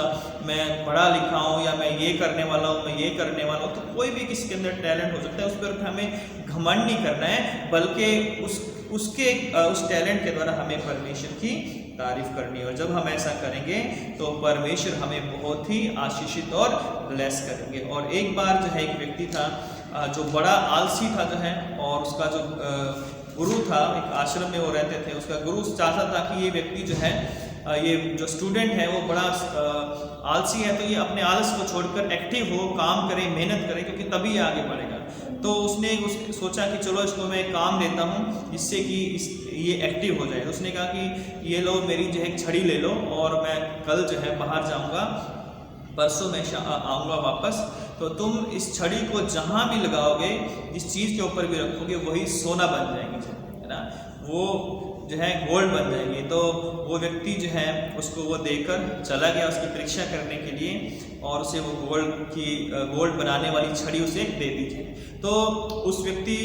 मैं पढ़ा लिखा हूँ या मैं ये करने वाला हूँ, मैं ये करने वाला हूँ। तो कोई भी किसी के अंदर टैलेंट हो सकता है, उस पर हमें घमंड नहीं करना है, बल्कि उस टैलेंट के द्वारा हमें परमेश्वर की तारीफ करनी है। और जब हम ऐसा करेंगे तो परमेश्वर हमें बहुत ही आशीषित और ब्लेस करेंगे। और एक बार जो है एक व्यक्ति था जो बड़ा आलसी था जो है, और उसका जो गुरु था, एक आश्रम में वो रहते थे, उसका गुरु चाहता था कि ये व्यक्ति जो है, ये जो स्टूडेंट है वो बड़ा आलसी है, तो ये अपने आलस को छोड़कर एक्टिव हो, काम करे, मेहनत करे, क्योंकि तभी आगे बढ़ेगा। तो उसने सोचा कि चलो इसको मैं काम देता हूँ जिससे कि ये एक्टिव हो जाए। तो उसने कहा कि ये लो मेरी जो है छड़ी ले लो, और मैं कल जो है बाहर जाऊँगा, परसों मैं आऊँगा वापस, तो तुम इस छड़ी को जहाँ भी लगाओगे, जिस चीज़ के ऊपर भी रखोगे, वही सोना बन जाएंगे, है ना, वो जो है गोल्ड बन जाएंगे। तो वो व्यक्ति जो है उसको वो देकर चला गया उसकी परीक्षा करने के लिए, और उसे वो गोल्ड बनाने वाली छड़ी उसे दे दी थी। तो उस व्यक्ति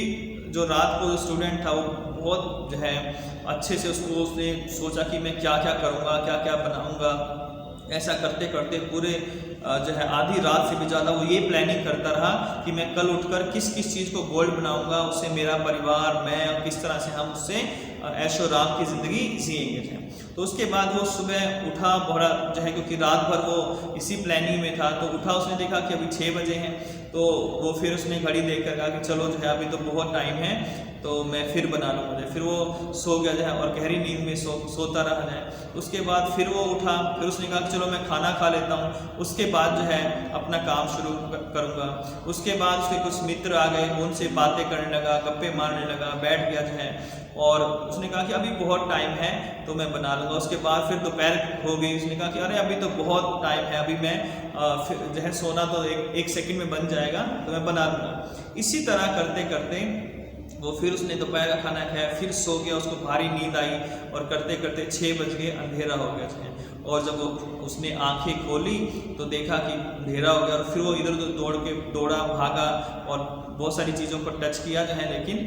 जो रात को जो स्टूडेंट था वो बहुत जो है अच्छे से उसने सोचा कि मैं क्या क्या करूँगा, क्या क्या बनाऊँगा। ऐसा करते करते पूरे जो है आधी रात से भी ज़्यादा वो ये प्लानिंग करता रहा कि मैं कल उठकर किस किस चीज़ को गोल्ड बनाऊंगा, उससे मेरा परिवार, मैं, और किस तरह से हम उससे ऐशो राम की ज़िंदगी जिएंगे। तो उसके बाद वो सुबह उठा, बड़ा जो है, क्योंकि रात भर वो इसी प्लानिंग में था, तो उठा, उसने देखा कि अभी 6 बजे हैं। तो वो फिर उसने घड़ी देखकर कहा कि चलो जो है अभी तो बहुत टाइम है, तो मैं फिर बना लूँगा। फिर वो सो गया जो है, और गहरी नींद में सोता रहा है। उसके बाद फिर वो उठा, फिर उसने कहा कि चलो मैं खाना खा लेता हूँ, उसके बाद जो है अपना काम शुरू करूँगा। उसके बाद उसके कुछ मित्र आ गए, उनसे बातें करने लगा, गप्पे मारने लगा, बैठ गया जो है, और उसने कहा कि अभी बहुत टाइम है तो मैं बना लूँगा। उसके बाद फिर दोपहर हो गई, उसने कहा कि अरे अभी तो बहुत टाइम है, अभी मैं फिर जो है सोना तो एक सेकंड में बन जाएगा, तो मैं बना लूँगा। इसी तरह करते करते वो फिर उसने दोपहर का खाना खाया, फिर सो गया, उसको भारी नींद आई, और करते करते 6 बज गए, अंधेरा हो गया था। और जब उसने आंखें खोली तो देखा कि अंधेरा हो गया, और फिर वो इधर उधर दौड़ा भागा और बहुत सारी चीज़ों पर टच किया जो है, लेकिन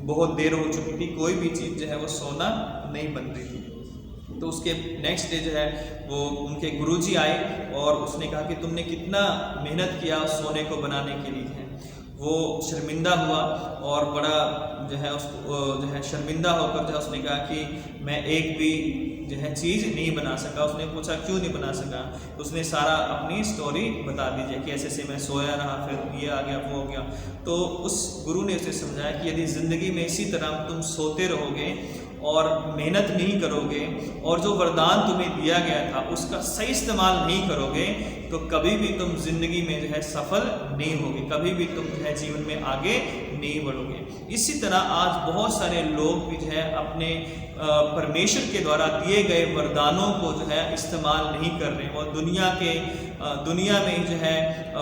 बहुत देर हो चुकी थी, कोई भी चीज़ जो है वो सोना नहीं बन रही थी। तो उसके नेक्स्ट डे जो है वो उनके गुरुजी आए, और उसने कहा कि तुमने कितना मेहनत किया उस सोने को बनाने के लिए। वो शर्मिंदा हुआ, और बड़ा जो है उसको जो है शर्मिंदा होकर जो है उसने कहा कि मैं एक भी जो है चीज़ नहीं बना सका। उसने पूछा क्यों नहीं बना सका, उसने सारा अपनी स्टोरी बता दीजिए कि ऐसे मैं सोया रहा, फिर ये आ गया, वो हो गया। तो उस गुरु ने उसे समझाया कि यदि ज़िंदगी में इसी तरह तुम सोते रहोगे और मेहनत नहीं करोगे, और जो वरदान तुम्हें दिया गया था उसका सही इस्तेमाल नहीं करोगे, तो कभी भी तुम जिंदगी में जो है सफल नहीं होगे, कभी भी तुम जो है जीवन में आगे नहीं बढ़ोगे। इसी तरह आज बहुत सारे लोग भी जो है अपने परमेश्वर के द्वारा दिए गए वरदानों को जो है इस्तेमाल नहीं कर रहे हैं। वो दुनिया में जो है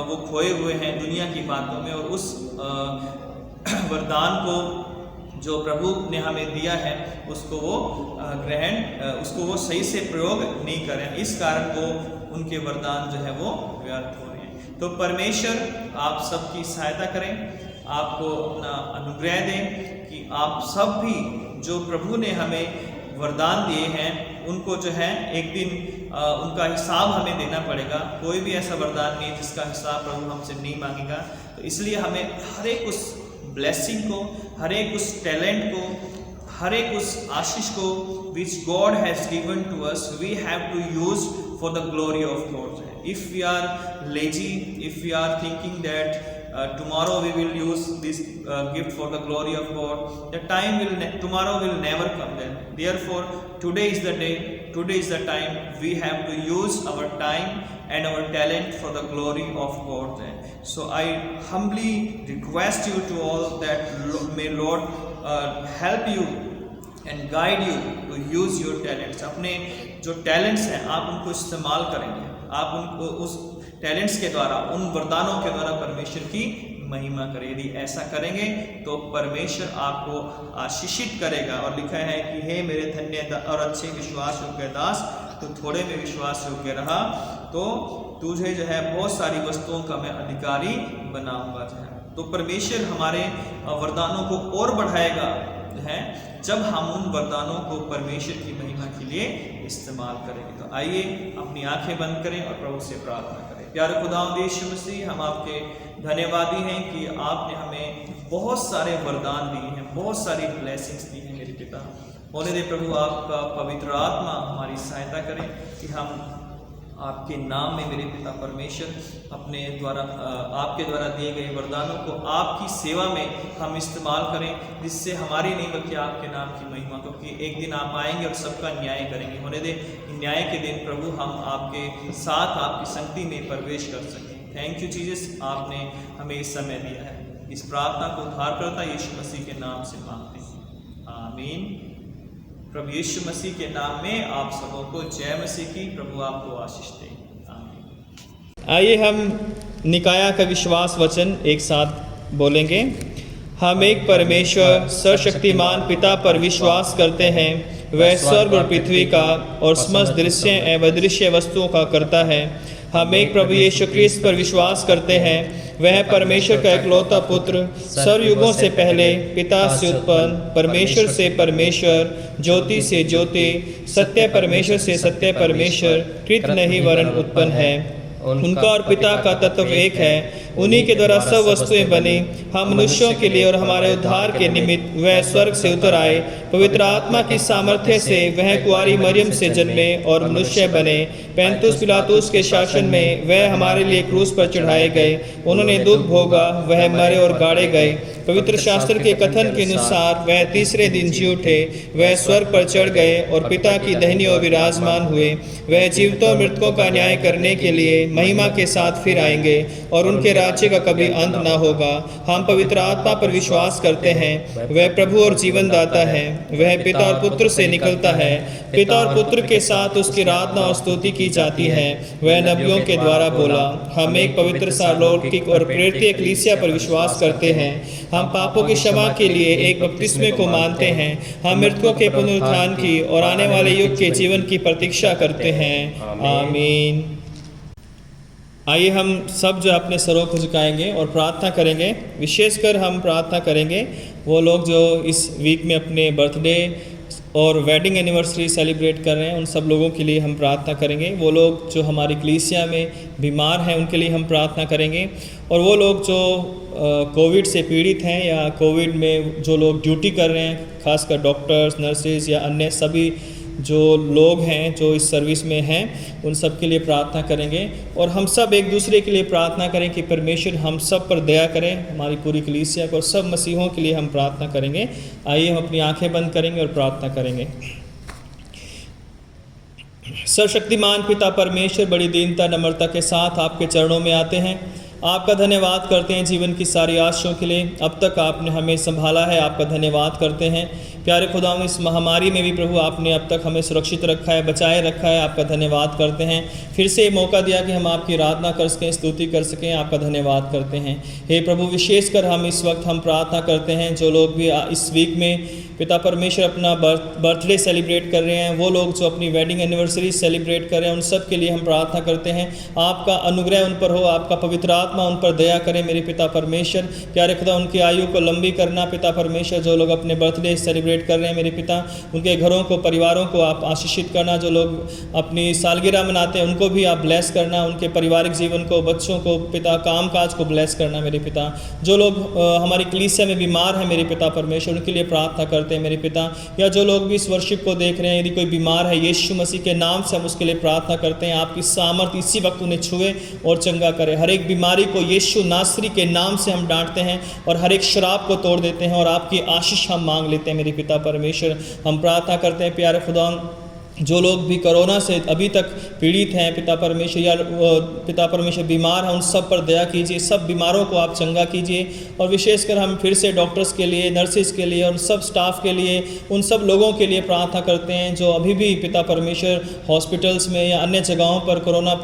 वो खोए हुए हैं दुनिया की बातों में, और उस वरदान को जो प्रभु ने हमें दिया है उसको वो सही से प्रयोग नहीं कर रहे हैं। इस कारण वो उनके वरदान जो है वो व्यर्थ हो रहे हैं। तो परमेश्वर आप सबकी सहायता करें, आपको अपना अनुग्रह दें कि आप सब भी जो प्रभु ने हमें वरदान दिए हैं उनको जो है एक दिन उनका हिसाब हमें देना पड़ेगा। कोई भी ऐसा वरदान नहीं जिसका हिसाब प्रभु हमसे नहीं मांगेगा। तो इसलिए हमें हर एक उस ब्लेसिंग को, हर एक उस टैलेंट को, हर एक उस आशीष को which God has given to us, we have to use for the glory of God. If we are lazy, if we are thinking that tomorrow we will use this gift for the glory of God, the time tomorrow will never come then. Therefore, today is the day, today is the time we have to use our time and our talent for the glory of God. So I humbly request you to all that may Lord help you and guide you to use your talents. अपने जो talents हैं आप उनको इस्तेमाल करेंगे, आप उनको उस टैलेंट्स के द्वारा, उन वरदानों के द्वारा परमेश्वर की महिमा करें। यदि ऐसा करेंगे तो परमेश्वर आपको आशीषित करेगा। और लिखा है कि हे मेरे धन्य और अच्छे विश्वास योग्य दास, तो थोड़े में विश्वास योग्य रहा तो तुझे जो है बहुत सारी वस्तुओं का मैं अधिकारी बनाऊंगा जो है। तो परमेश्वर हमारे वरदानों को और बढ़ाएगा है जब हम उन वरदानों को परमेश्वर की महिमा के लिए इस्तेमाल करेंगे। तो आइए अपनी आंखें बंद करें और प्रभु से प्रार्थना करें। प्यारे खुदावंद यीशु मसीह, हम आपके धन्यवादी हैं कि आपने हमें बहुत सारे वरदान दिए हैं, बहुत सारी ब्लेसिंग्स दी हैं मेरे पिता। होने दे प्रभु आपका पवित्र आत्मा हमारी सहायता करें कि हम आपके नाम में मेरे पिता परमेश्वर अपने द्वारा आपके द्वारा दिए गए वरदानों को आपकी सेवा में हम इस्तेमाल करें, जिससे हमारी नहीं बल्कि आपके नाम की महिमा, क्योंकि एक दिन आप आएंगे और सबका न्याय करेंगे। होने दे न्याय के दिन प्रभु हम आपके साथ आपकी संगति में प्रवेश कर सकें। थैंक यू जीसस, आपने हमें इस समय दिया है। इस प्रार्थना को उद्धारकर्ता यीशु मसीह के नाम से मांगते हैं, आमीन। प्रभु यीशु मसीह के नाम में आप सबों को जय मसीह की। प्रभु आपको आशीष दे, आमीन। आइए हम निकाया का विश्वास वचन एक साथ बोलेंगे। हम एक परमेश्वर सर्वशक्तिमान पिता पर विश्वास करते हैं। वह स्वर्ग और पृथ्वी का और समस्त दृश्य एवं अदृश्य वस्तुओं का करता है। हम एक प्रभु यीशु ख्रीस्त पर विश्वास करते हैं। वह परमेश्वर का एकलौता पुत्र, सर्वयुगों से पहले पिता से उत्पन्न, परमेश्वर से परमेश्वर, ज्योति से ज्योति, सत्य परमेश्वर से सत्य परमेश्वर, कृत नहीं वरन उत्पन्न है। उनका और पिता का तत्व एक है। उन्हीं के द्वारा सब वस्तुएं बनी। हम मनुष्यों के लिए और हमारे उद्धार के निमित्त वह स्वर्ग से उतर आए। पवित्र आत्मा की सामर्थ्य से वह कुंवारी मरियम से जन्मे और मनुष्य बने। पैंतुस पिलातुस के शासन में वह हमारे लिए क्रूस पर चढ़ाए गए। उन्होंने दुख भोगा, वह मरे और गाड़े गए। पवित्र शास्त्र के कथन के अनुसार वह तीसरे दिन जी उठे। वह स्वर्ग पर चढ़ गए और पिता की दाहिनी ओर विराजमान हुए। वह जीवितों और मृतकों का न्याय करने के लिए महिमा के साथ फिर आएंगे और उनके राज्य का कभी अंत न होगा। हम पवित्र आत्मा पर विश्वास करते हैं। वह प्रभु और जीवन दाता है। वह पिता और पुत्र से निकलता है। पिता और पुत्र के साथ उसकी आराधना और स्तुति की जाती है। वह नबियों के द्वारा बोला। हम एक पवित्र सार्वलौकिक और प्रेरित कलीसिया पर विश्वास करते हैं। हम पापों की क्षमा के लिए एक बपतिस्मे को मानते हैं। हम मृतकों के पुनरुत्थान की और आने वाले युग के जीवन की प्रतीक्षा करते हैं, आमीन। आइए हम सब जो अपने सरों को झुकाएंगे और प्रार्थना करेंगे। विशेषकर हम प्रार्थना करेंगे वो लोग जो इस वीक में अपने बर्थडे और वेडिंग एनिवर्सरी सेलिब्रेट कर रहे हैं, उन सब लोगों के लिए हम प्रार्थना करेंगे। वो लोग जो हमारी कलीसिया में बीमार हैं उनके लिए हम प्रार्थना करेंगे। और वो लोग जो कोविड से पीड़ित हैं या कोविड में जो लोग ड्यूटी कर रहे हैं, खासकर डॉक्टर्स, नर्सेज या अन्य सभी जो लोग हैं जो इस सर्विस में हैं, उन सब के लिए प्रार्थना करेंगे। और हम सब एक दूसरे के लिए प्रार्थना करें कि परमेश्वर हम सब पर दया करें, हमारी पूरी कलीसिया को और सब मसीहों के लिए हम प्रार्थना करेंगे। आइए हम अपनी आंखें बंद करेंगे और प्रार्थना करेंगे। सर्वशक्तिमान पिता परमेश्वर, बड़ी दीनता नम्रता के साथ आपके चरणों में आते हैं। आपका धन्यवाद करते हैं जीवन की सारी आशाओं के लिए। अब तक आपने हमें संभाला है, आपका धन्यवाद करते हैं। प्यारे खुदावंद, इस महामारी में भी प्रभु आपने अब तक हमें सुरक्षित रखा है, बचाए रखा है, आपका धन्यवाद करते हैं। फिर से मौका दिया कि हम आपकी आराधना कर सकें, स्तुति कर सकें, आपका धन्यवाद करते हैं। हे प्रभु, विशेषकर हम इस वक्त हम प्रार्थना करते हैं जो लोग भी इस वीक में पिता परमेश्वर अपना बर्थडे सेलिब्रेट कर रहे हैं, वो लोग जो अपनी वेडिंग एनिवर्सरी सेलिब्रेट कर रहे हैं, उन सब के लिए हम प्रार्थना करते हैं। आपका अनुग्रह उन पर हो, आपका पवित्र आत्मा उन पर दया करें मेरे पिता परमेश्वर। प्यारे खुदा, उनकी आयु को लंबी करना पिता परमेश्वर। जो लोग अपने बर्थडे सेलिब्रेट सेलिब्रेट कर रहे हैं मेरे पिता, उनके घरों को, परिवारों को आप आशीषित करना। जो लोग अपनी सालगिरह मनाते हैं उनको भी आप ब्लेस करना, उनके पारिवारिक जीवन को, बच्चों को पिता, काम काज को ब्लेस करना मेरे पिता। जो लोग हमारी कलीसिया में बीमार हैं मेरे पिता परमेश्वर, उनके लिए प्रार्थना करते हैं मेरे पिता। या जो लोग भी इस वर्शिप को देख रहे हैं, यदि कोई बीमार है, यीशु मसीह के नाम से हम उसके लिए प्रार्थना करते हैं, आपकी सामर्थ इसी वक्त उन्हें छुए और चंगा करे। हर एक बीमारी को यीशु नासरी के नाम से हम डांटते हैं और हर एक शराब को तोड़ देते हैं और आपकी आशीष हम मांग लेते हैं मेरे पिता परमेश्वर। हम प्रार्थना करते हैं प्यारे खुदा, जो लोग भी कोरोना से अभी तक पीड़ित हैं पिता परमेश्वर, या पिता परमेश्वर बीमार हैं, उन सब पर दया कीजिए, सब बीमारों को आप चंगा कीजिए। और विशेषकर हम फिर से डॉक्टर्स के लिए, नर्सेज के लिए और सब स्टाफ के लिए, उन सब लोगों के लिए प्रार्थना करते हैं जो अभी भी पिता परमेश्वर हॉस्पिटल्स में या अन्य जगहों पर कोरोना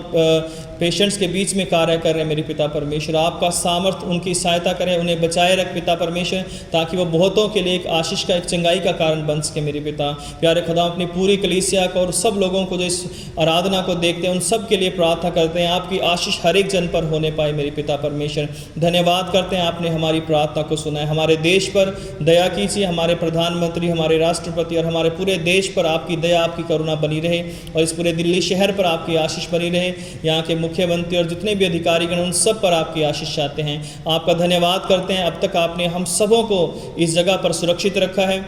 पेशेंट्स के बीच में कार्य कर रहे हैं मेरे पिता परमेश्वर। आपका सामर्थ उनकी सहायता करें, उन्हें बचाए रख पिता परमेश्वर, ताकि वो बहुतों के लिए एक आशीष का, एक चंगाई का कारण बन सके मेरे पिता। प्यारे खुदा, अपनी पूरी कलीसिया को और सब लोगों को जो इस आराधना को देखते हैं उन सब के लिए प्रार्थना करते हैं, आपकी आशीष हर एक जन पर होने पाए मेरे पिता परमेश्वर। धन्यवाद करते हैं, आपने हमारी प्रार्थना को सुना है। हमारे देश पर दया कीजिए, हमारे प्रधानमंत्री, हमारे राष्ट्रपति और हमारे पूरे देश पर आपकी दया, आपकी करुणा बनी रहे और इस पूरे दिल्ली शहर पर आपकी आशीष बनी रहे। यहाँ के मुख्यमंत्री और जितने भी अधिकारीगण उन सब पर आपकी आशीष चाहते हैं। आपका धन्यवाद करते हैं, अब तक आपने हम सबों को इस जगह पर सुरक्षित रखा है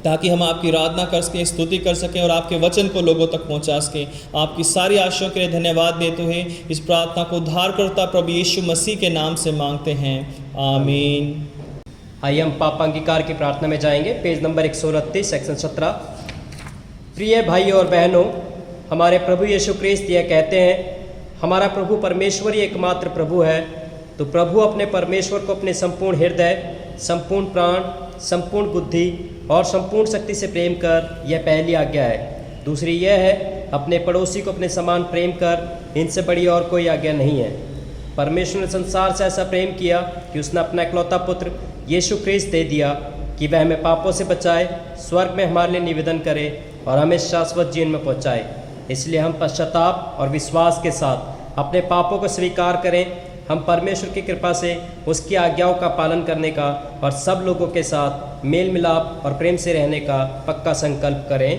ताकि हम आपकी आराधना कर सकें, स्तुति कर सकें और आपके वचन को लोगों तक पहुंचा सकें। आपकी सारी आशीषों के लिए धन्यवाद देते हुए इस प्रार्थना को उद्धारकर्ता प्रभु यीशु मसीह के नाम से मांगते हैं, आमीन। आइए हम पाप अंगीकार की प्रार्थना में जाएंगे। Page number 129, section 17। प्रिय भाई और बहनों, हमारे प्रभु यीशु क्रिस्त यह कहते हैं, हमारा प्रभु परमेश्वर ही एकमात्र प्रभु है। तो प्रभु अपने परमेश्वर को अपने संपूर्ण हृदय, संपूर्ण प्राण, संपूर्ण बुद्धि और संपूर्ण शक्ति से प्रेम कर, यह पहली आज्ञा है। दूसरी यह है, अपने पड़ोसी को अपने समान प्रेम कर, इनसे बड़ी और कोई आज्ञा नहीं है। परमेश्वर ने संसार से ऐसा प्रेम किया कि उसने अपना इकलौता पुत्र यीशु क्रिस्त दे दिया कि वह हमें पापों से बचाए, स्वर्ग में हमारे लिए निवेदन करे और हमें शाश्वत जीवन में पहुँचाए। इसलिए हम पश्चाताप और विश्वास के साथ अपने पापों को स्वीकार करें। हम परमेश्वर की कृपा से उसकी आज्ञाओं का पालन करने का और सब लोगों के साथ मेल मिलाप और प्रेम से रहने का पक्का संकल्प करें।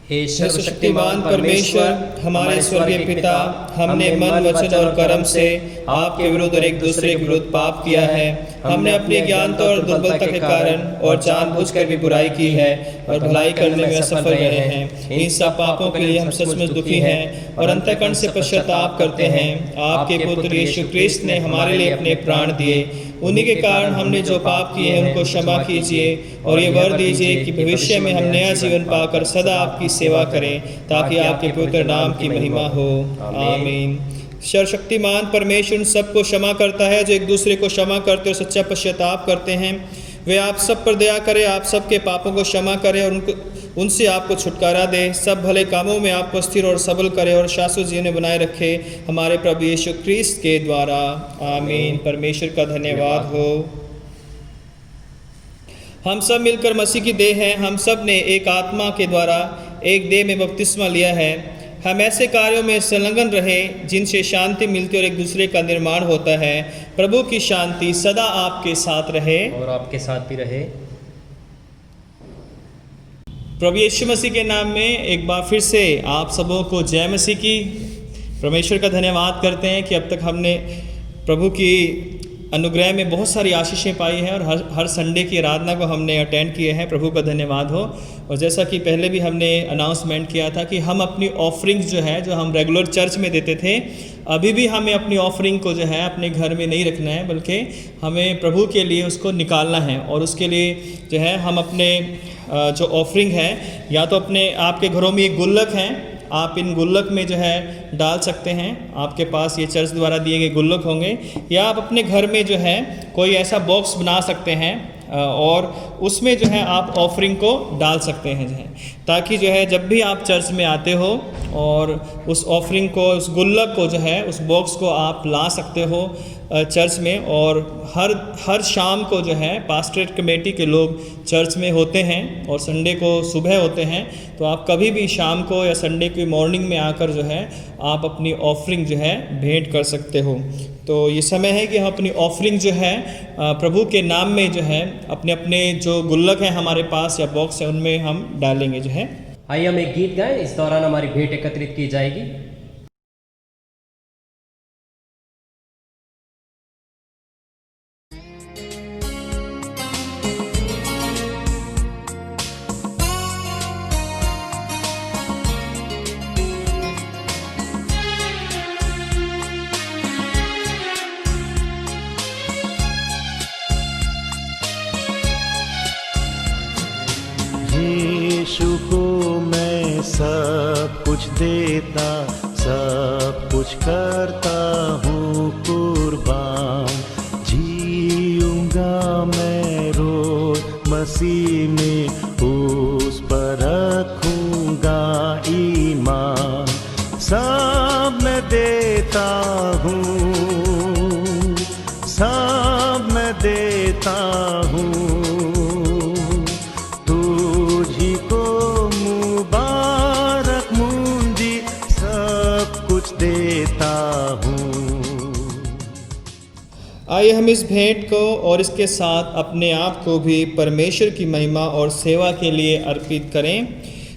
हे सर्वशक्तिमान परमेश्वर, हमारे स्वर्गीय पिता, हमने मन, वचन और कर्म से आपके विरुद्ध और एक दूसरे के विरुद्ध पाप किया है। हमने अपनी ज्ञानता और दुर्बलता के कारण और जानबूझकर भी बुराई की है और भलाई करने में असफल रहे हैं। इन सब पापों के लिए हम सचमुच दुखी हैं और अंतःकरण से पश्चाताप करते हैं। आपके पुत्र यीशु क्रिस्त ने हमारे लिए अपने प्राण दिए, उन्हीं के कारण हमने जो पाप किए हैं उनको क्षमा कीजिए और ये वर दीजिए कि भविष्य में हम नया जीवन पाकर सदा आपकी सेवा करें, ताकि आपके पवित्र नाम की महिमा हो, आमीन। सर्वशक्तिमान परमेश्वर सबको क्षमा करता है जो एक दूसरे को क्षमा करते और सच्चा पश्चाताप करते हैं। वे आप सब पर दया करें, आप सबके पापों को क्षमा करें और उनसे आपको छुटकारा दे, सब भले कामों में आपको स्थिर और सबल करे और शाश्वत जीवन बनाए रखे, हमारे प्रभु यीशु क्रिस्त के द्वारा, आमीन। परमेश्वर का धन्यवाद हो। हम सब मिलकर मसीह की देह हैं। हम सब ने एक आत्मा के द्वारा एक देह में बपतिस्मा लिया है। हम ऐसे कार्यों में संलग्न रहे जिनसे शांति मिलती और एक दूसरे का निर्माण होता है। प्रभु की शांति सदा आपके साथ रहे और आपके साथ भी रहे। प्रभु यीशु मसीह के नाम में एक बार फिर से आप सबों को जय मसीह की। परमेश्वर का धन्यवाद करते हैं कि अब तक हमने प्रभु की अनुग्रह में बहुत सारी आशीषें पाई हैं और हर संडे की आराधना को हमने अटेंड किए हैं। प्रभु का धन्यवाद हो। और जैसा कि पहले भी हमने अनाउंसमेंट किया था कि हम अपनी ऑफरिंग्स जो है, जो हम रेगुलर चर्च में देते थे, अभी भी हमें अपनी ऑफरिंग को जो है अपने घर में नहीं रखना है, बल्कि हमें प्रभु के लिए उसको निकालना है। और उसके लिए जो है हम अपने जो ऑफरिंग है, या तो अपने आपके घरों में एक गुल्लक हैं, आप इन गुल्लक में जो है डाल सकते हैं। आपके पास ये चर्च द्वारा दिए गए गुल्लक होंगे, या आप अपने घर में जो है कोई ऐसा बॉक्स बना सकते हैं और उसमें जो है आप ऑफरिंग को डाल सकते हैं जो है, ताकि जो है जब भी आप चर्च में आते हो और उस ऑफरिंग को, उस गुल्लक को जो है, उस बॉक्स को आप ला सकते हो चर्च में। और हर शाम को जो है पास्टरेट कमेटी के लोग चर्च में होते हैं और संडे को सुबह होते हैं, तो आप कभी भी शाम को या संडे की मॉर्निंग में आकर जो है आप अपनी ऑफरिंग जो है भेंट कर सकते हो। तो ये समय है कि हम अपनी ऑफरिंग जो है प्रभु के नाम में जो है अपने अपने जो गुल्लक हैं हमारे पास या बॉक्स है उनमें हम डालेंगे जो है। आइए हम एक गीत गाएं, इस दौरान हमारी भेंट एकत्रित की जाएगी। यीशु को मैं सब कुछ देता, सब कुछ करता हूँ कुर्बान। जीऊंगा मैं रोज मसीह में, उस पर रखूंगा ईमान। सब मैं देता हूँ, सब मैं देता हूँ, आइए हम इस भेंट को और इसके साथ अपने आप को भी परमेश्वर की महिमा और सेवा के लिए अर्पित करें।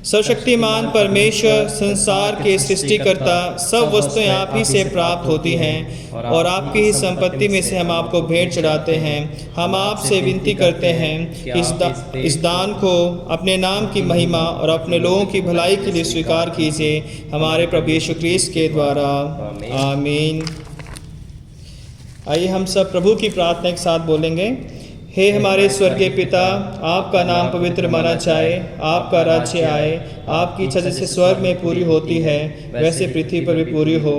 सर्वशक्तिमान परमेश्वर, संसार के सृष्टिकर्ता, सब वस्तुएं आप ही से प्राप्त होती हैं और आपकी ही संपत्ति में से हम आपको भेंट चढ़ाते हैं। हम आपसे विनती करते हैं कि इस दान को अपने नाम की महिमा और अपने लोगों की भलाई के लिए स्वीकार कीजिए, हमारे प्रभु यीशु ख्रीस्त के द्वारा। आमीन। आइए हम सब प्रभु की प्रार्थना एक साथ बोलेंगे। हे हमारे स्वर्गीय पिता, आपका नाम पवित्र माना जाए, आपका राज्य आए, आपकी इच्छा जैसे स्वर्ग में पूरी होती है वैसे पृथ्वी पर भी पूरी हो।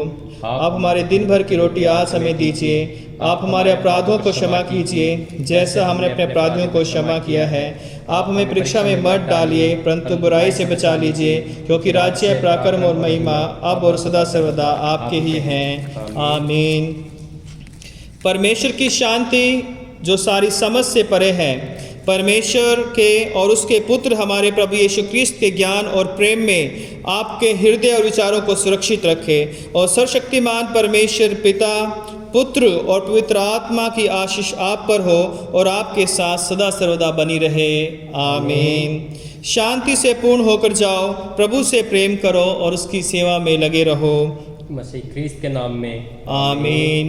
आप हमारे दिन भर की रोटी आज हमें दीजिए। आप हमारे अपराधों को क्षमा कीजिए जैसा हमने अपने अपराधियों को क्षमा किया है। आप हमें परीक्षा में मत डालिए परंतु बुराई से बचा लीजिए, क्योंकि राज्य, पराक्रम और महिमा अब और सदा सर्वदा आपके ही हैं। आमीन। परमेश्वर की शांति जो सारी समझ से परे है, परमेश्वर के और उसके पुत्र हमारे प्रभु यीशु ख्रीस्त के ज्ञान और प्रेम में आपके हृदय और विचारों को सुरक्षित रखे, और सर्वशक्तिमान परमेश्वर पिता, पुत्र और पवित्र आत्मा की आशीष आप पर हो और आपके साथ सदा सर्वदा बनी रहे। आमीन। शांति से पूर्ण होकर जाओ, प्रभु से प्रेम करो और उसकी सेवा में लगे रहो। मसीह ख्रीस्त के नाम में आमीन।